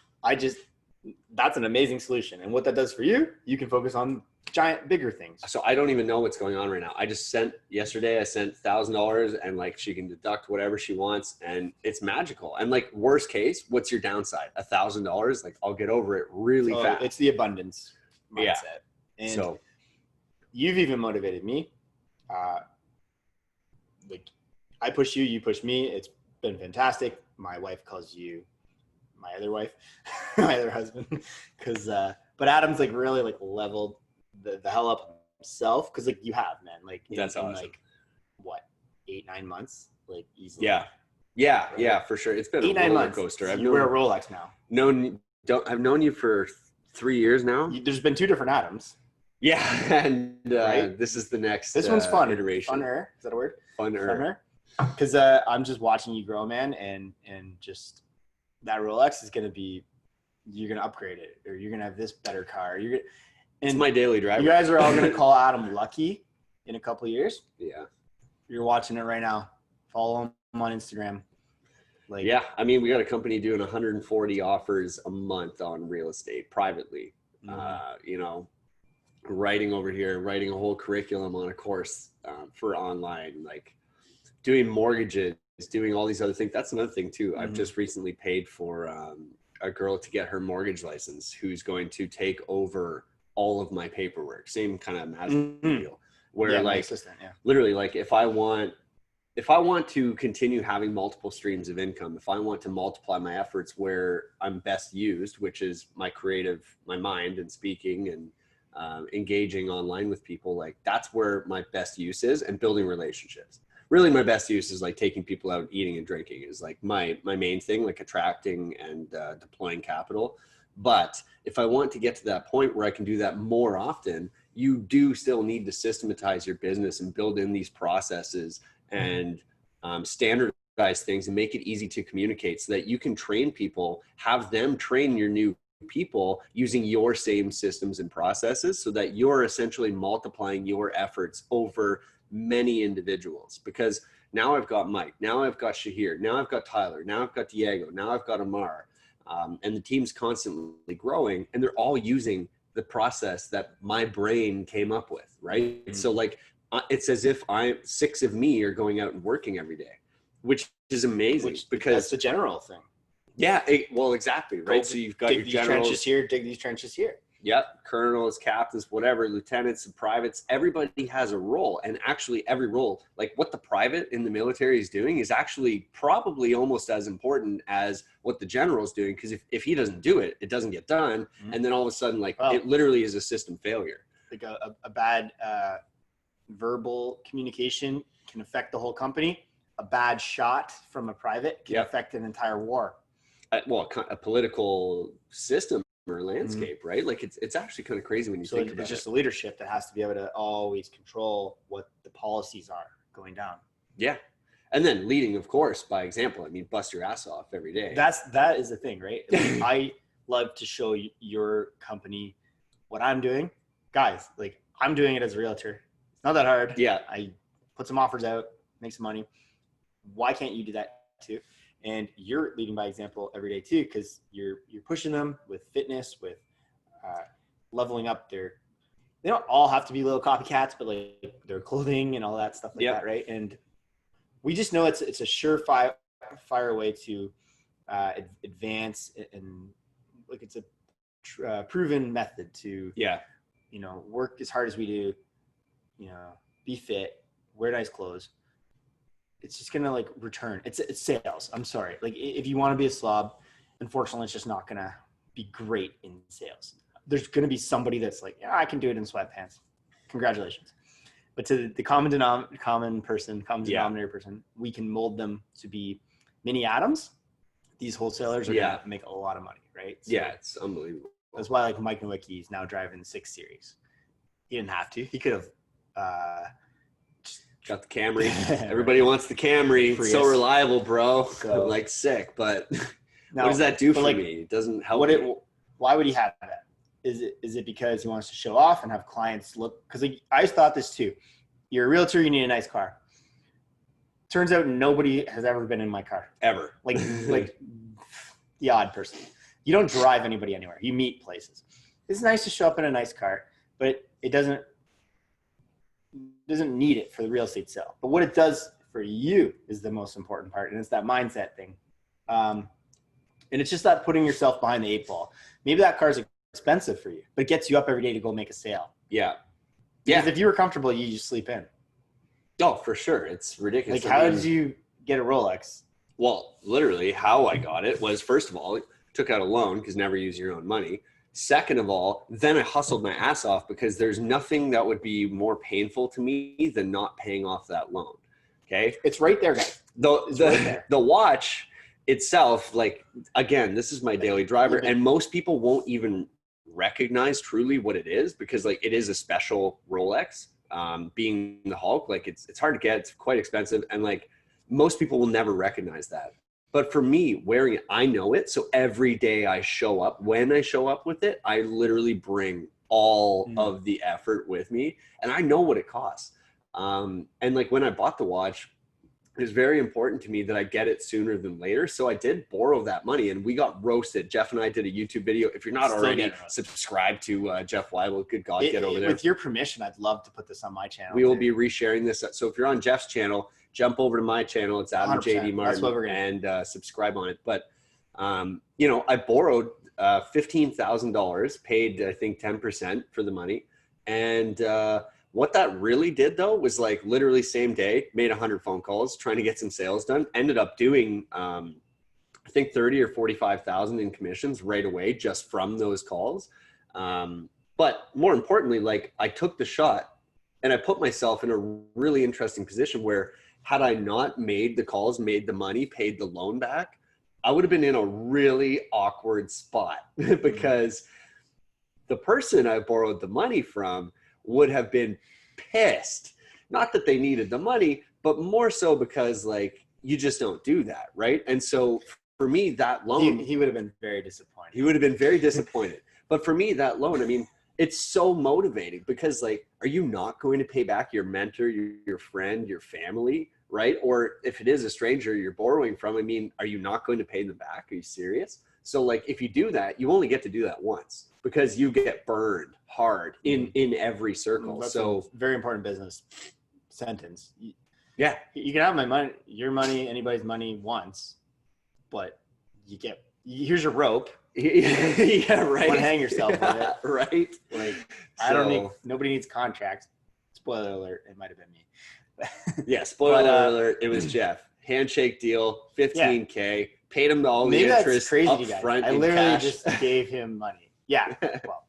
That's an amazing solution. And what that does for you, you can focus on bigger things. So I don't even know what's going on right now. I sent $1,000 and like she can deduct whatever she wants and it's magical. And like worst case, what's your downside? $1,000? Like I'll get over it really fast. It's the abundance mindset. Yeah. And so you've even motivated me. Like I push you, you push me. It's been fantastic. My wife calls you my other wife, my other husband. But Adam's like really like leveled the hell up himself. Cause like you have, man, like that's awesome. Like what, 8-9 months, like easily. Yeah, for sure. It's been 8-9 a roller months. coaster. You wear a Rolex now. I've known you for 3 years now. There's been 2 different Adams. Yeah, and right? This is the next. This one's fun. Iteration. Funner. Is that a word? Funner. Because I'm just watching you grow, man, and just that Rolex is going to be, you're going to upgrade it, or you're going to have this better car. It's my daily driver. You guys are all going to call Adam lucky in a couple of years. Yeah. You're watching it right now. Follow him on Instagram. Like, yeah, I mean, we got a company doing 140 offers a month on real estate privately. You know, writing over here, writing a whole curriculum on a course for online, like doing mortgages, doing all these other things. That's another thing too. I've just recently paid for a girl to get her mortgage license who's going to take over all of my paperwork. Same kind of management deal where like literally like if I want to continue having multiple streams of income, if I want to multiply my efforts where I'm best used, which is my mind and speaking and engaging online with people, like that's where my best use is, and building relationships. Really my best use is like taking people out eating and drinking is like my main thing, like attracting and deploying capital. But if I want to get to that point where I can do that more often, you do still need to systematize your business and build in these processes and standardize things and make it easy to communicate so that you can train people, have them train your new people using your same systems and processes so that you're essentially multiplying your efforts over many individuals. Because now I've got Mike, now I've got Shahir, now I've got Tyler, now I've got Diego, now I've got Amar, and the team's constantly growing, and they're all using the process that my brain came up with, right? So like it's as if 6 of me are going out and working every day, which is amazing because that's the general thing. Yeah, well, exactly, right? So you've got your generals trenches here, dig these trenches here. Yep, colonels, captains, whatever, lieutenants and privates, everybody has a role. And actually every role, like what the private in the military is doing is actually probably almost as important as what the general is doing. Because if he doesn't do it, it doesn't get done. And then all of a sudden, like it literally is a system failure. Like a bad verbal communication can affect the whole company. A bad shot from a private can affect an entire war. Well, a political system or landscape, right? Like it's actually kind of crazy when you think about it. It's just the leadership that has to be able to always control what the policies are going down. Yeah. And then leading, of course, by example. I mean, bust your ass off every day. That is the thing, right? Like, I love to show your company what I'm doing. Guys, like I'm doing it as a realtor. It's not that hard. Yeah. I put some offers out, make some money. Why can't you do that too? And you're leading by example every day too, because you're pushing them with fitness, with leveling up they don't all have to be little copycats, but like their clothing and all that stuff like that, right? And we just know it's a surefire way to advance, and like it's a proven method to work as hard as we do, be fit, wear nice clothes. It's just going to like return. It's sales. I'm sorry. Like if you want to be a slob, unfortunately, it's just not going to be great in sales. There's going to be somebody that's like, yeah, I can do it in sweatpants. Congratulations. But to the common denominator person, we can mold them to be mini atoms. These wholesalers are going to make a lot of money, right? So it's unbelievable. That's why like Mike Nowicki is now driving the 6 Series. He didn't have to. He could have got the Camry. Everybody wants the Camry. It's so reliable, bro. So, like sick, but what does that do for me? It doesn't help. Why would he have that? Is it because he wants to show off and have clients look? Because I thought this too. You're a realtor. You need a nice car. Turns out nobody has ever been in my car ever. Like the odd person. You don't drive anybody anywhere. You meet places. It's nice to show up in a nice car, but it doesn't need it for the real estate sale. But what it does for you is the most important part, and it's that mindset thing. And it's just that putting yourself behind the 8 ball. Maybe that car is expensive for you, but it gets you up every day to go make a sale. Yeah. Because if you were comfortable, you just sleep in. Oh, for sure. It's ridiculous. Like, how did you get a Rolex? Well, literally how I got it was, first of all, took out a loan because never use your own money. Second of all, then I hustled my ass off because there's nothing that would be more painful to me than not paying off that loan. Okay. It's right there, guys. The watch itself, like, again, this is my daily driver, and most people won't even recognize truly what it is because like it is a special Rolex. Being the Hulk, like it's hard to get, it's quite expensive, and like most people will never recognize that. But for me, wearing it, I know it. So every day I show up, when I show up with it, I literally bring all of the effort with me, and I know what it costs. And like when I bought the watch, it was very important to me that I get it sooner than later. So I did borrow that money, and we got roasted. Jeff and I did a YouTube video. If you're not already, subscribe to Jeff Wybo. Good God, get over there. With your permission, I'd love to put this on my channel. We will be resharing this. So if you're on Jeff's channel, jump over to my channel. It's Adam JD Martin, and subscribe on it. But you know, I borrowed $15,000, paid I think 10% for the money, and what that really did though was like literally same day, made 100 phone calls trying to get some sales done. Ended up doing I think 30 or 45,000 in commissions right away just from those calls. But more importantly, like I took the shot and I put myself in a really interesting position where had I not made the calls, made the money, paid the loan back, I would have been in a really awkward spot because the person I borrowed the money from would have been pissed. Not that they needed the money, but more so because like you just don't do that, right? And so for me, that loan, he would have been very disappointed. He would have been very disappointed. But for me, that loan, I mean, it's so motivating because like, are you not going to pay back your mentor, your friend, your family, right? Or if it is a stranger you're borrowing from, I mean, are you not going to pay them back? Are you serious? So like, if you do that, you only get to do that once because you get burned hard in every circle. That's so a very important business sentence. Yeah. You can have my money, your money, anybody's money once, but here's your rope. Yeah, right. You want to hang yourself with it. Right. Like, nobody needs contracts. Spoiler alert, it might have been me. Yeah, spoiler alert, it was Jeff. Handshake deal, 15K, paid him all the interest up front. I literally just gave him money. Yeah, well.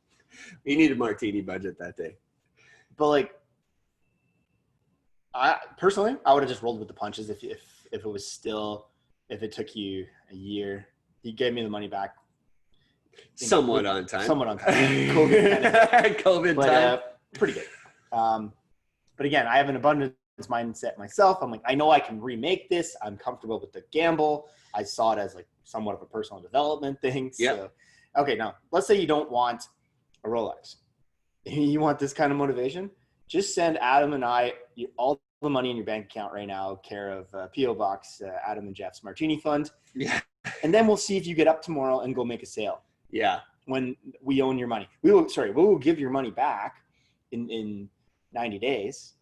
He needed martini budget that day. But like, I would have just rolled with the punches if it was still, if it took you a year. He gave me the money back. Somewhat on time. COVID time. Pretty good. But again, I have an abundance mindset myself. I'm like, I know I can remake this. I'm comfortable with the gamble. I saw it as like somewhat of a personal development thing. Yeah. So, okay, now let's say you don't want a Rolex. You want this kind of motivation. Just send Adam and I all the money in your bank account right now, care of P.O. Box, Adam and Jeff's Martini Fund. Yeah. And then we'll see if you get up tomorrow and go make a sale. Yeah. When we own your money. We will give your money back in 90 days.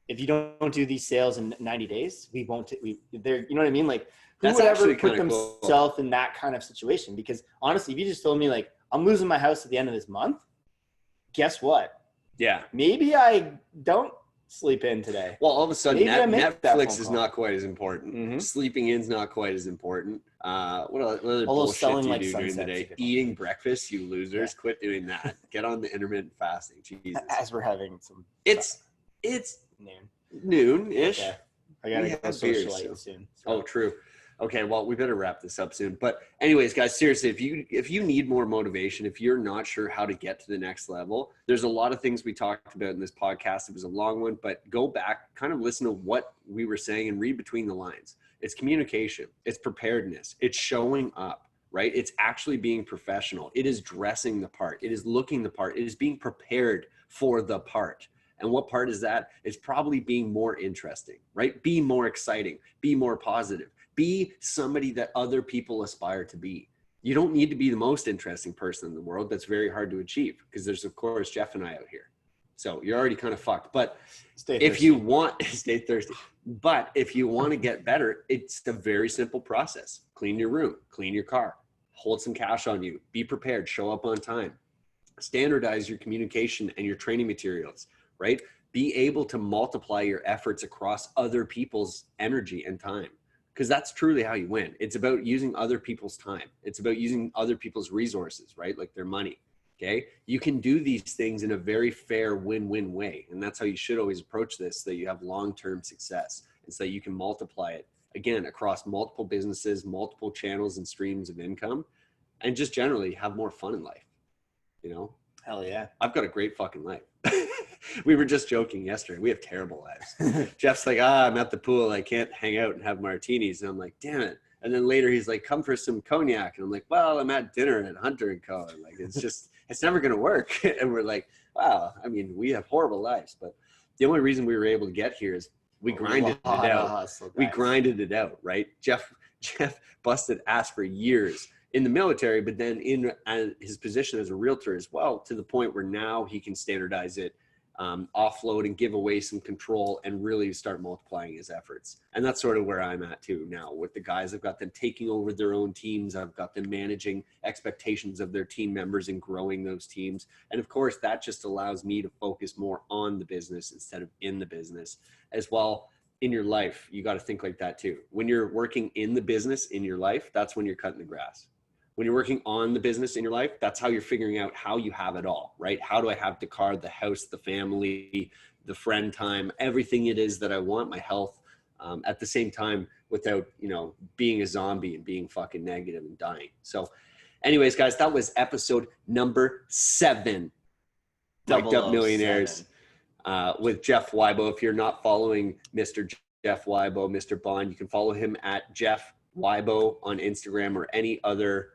If you don't do these sales in 90 days, we won't, you know what I mean? Like, who would ever put themselves in that kind of situation? Because honestly, if you just told me like, I'm losing my house at the end of this month, guess what? Yeah. Maybe I don't sleep in today. Well, all of a sudden, Netflix is not quite as important. Mm-hmm. Sleeping in's not quite as important. What other bullshit do you do during the day? Eating breakfast, you losers. Yeah. Quit doing that. Get on the intermittent fasting. Jesus. As we're having some. It's noon-ish. Okay. I gotta go socialite soon. So. Oh, true. Okay, well, we better wrap this up soon. But anyways, guys, seriously, if you need more motivation, if you're not sure how to get to the next level, there's a lot of things we talked about in this podcast. It was a long one, but go back, kind of listen to what we were saying and read between the lines. It's communication. It's preparedness. It's showing up, right? It's actually being professional. It is dressing the part. It is looking the part. It is being prepared for the part. And what part is that? It's probably being more interesting, right? Be more exciting. Be more positive. Be somebody that other people aspire to be. You don't need to be the most interesting person in the world. That's very hard to achieve because there's, of course, Jeff and I out here. So you're already kind of fucked. But if you want, stay thirsty. But if you want to get better, it's a very simple process. Clean your room, clean your car, hold some cash on you, be prepared, show up on time, standardize your communication and your training materials, right? Be able to multiply your efforts across other people's energy and time. Because that's truly how you win. It's about using other people's time. It's about using other people's resources, right? Like their money, okay? You can do these things in a very fair win-win way. And that's how you should always approach this, so that you have long-term success and so that you can multiply it, again, across multiple businesses, multiple channels and streams of income, and just generally have more fun in life, you know? Hell yeah. I've got a great fucking life. We were just joking yesterday. We have terrible lives. Jeff's like, I'm at the pool. I can't hang out and have martinis. And I'm like, damn it. And then later he's like, come for some cognac. And I'm like, well, I'm at dinner at Hunter and Co. And like, it's never going to work. And we're like, wow, I mean, we have horrible lives, but the only reason we were able to get here is we grinded it out. We grinded it out, right? Jeff busted ass for years in the military, but then in his position as a realtor as well, to the point where now he can standardize it, offload and give away some control and really start multiplying his efforts. And that's sort of where I'm at too now with the guys. I've got them taking over their own teams. I've got them managing expectations of their team members and growing those teams. And of course, that just allows me to focus more on the business instead of in the business as well. In your life, you got to think like that too. When you're working in the business in your life, that's when you're cutting the grass. When you're working on the business in your life, that's how you're figuring out how you have it all, right? How do I have the car, the house, the family, the friend time, everything it is that I want, my health, at the same time without, being a zombie and being fucking negative and dying. So anyways, guys, that was episode number 7. Mic'd Up Millionaires with Jeff Wybo. If you're not following Mr. Jeff Wybo, Mr. Bond, you can follow him at Jeff Wybo on Instagram or any other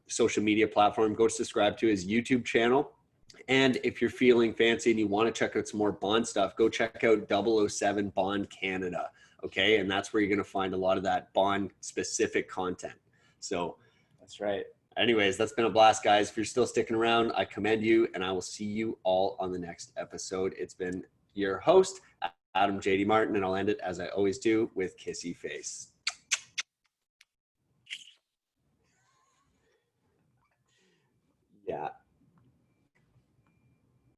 social media platform. Go subscribe to his YouTube channel. And if you're feeling fancy and you want to check out some more Bond stuff, go check out 007 Bond Canada. Okay. And that's where you're going to find a lot of that Bond specific content. So that's right. Anyways, that's been a blast, guys. If you're still sticking around, I commend you, and I will see you all on the next episode. It's been your host, Adam J.D. Martin, and I'll end it as I always do with kissy face. Yeah.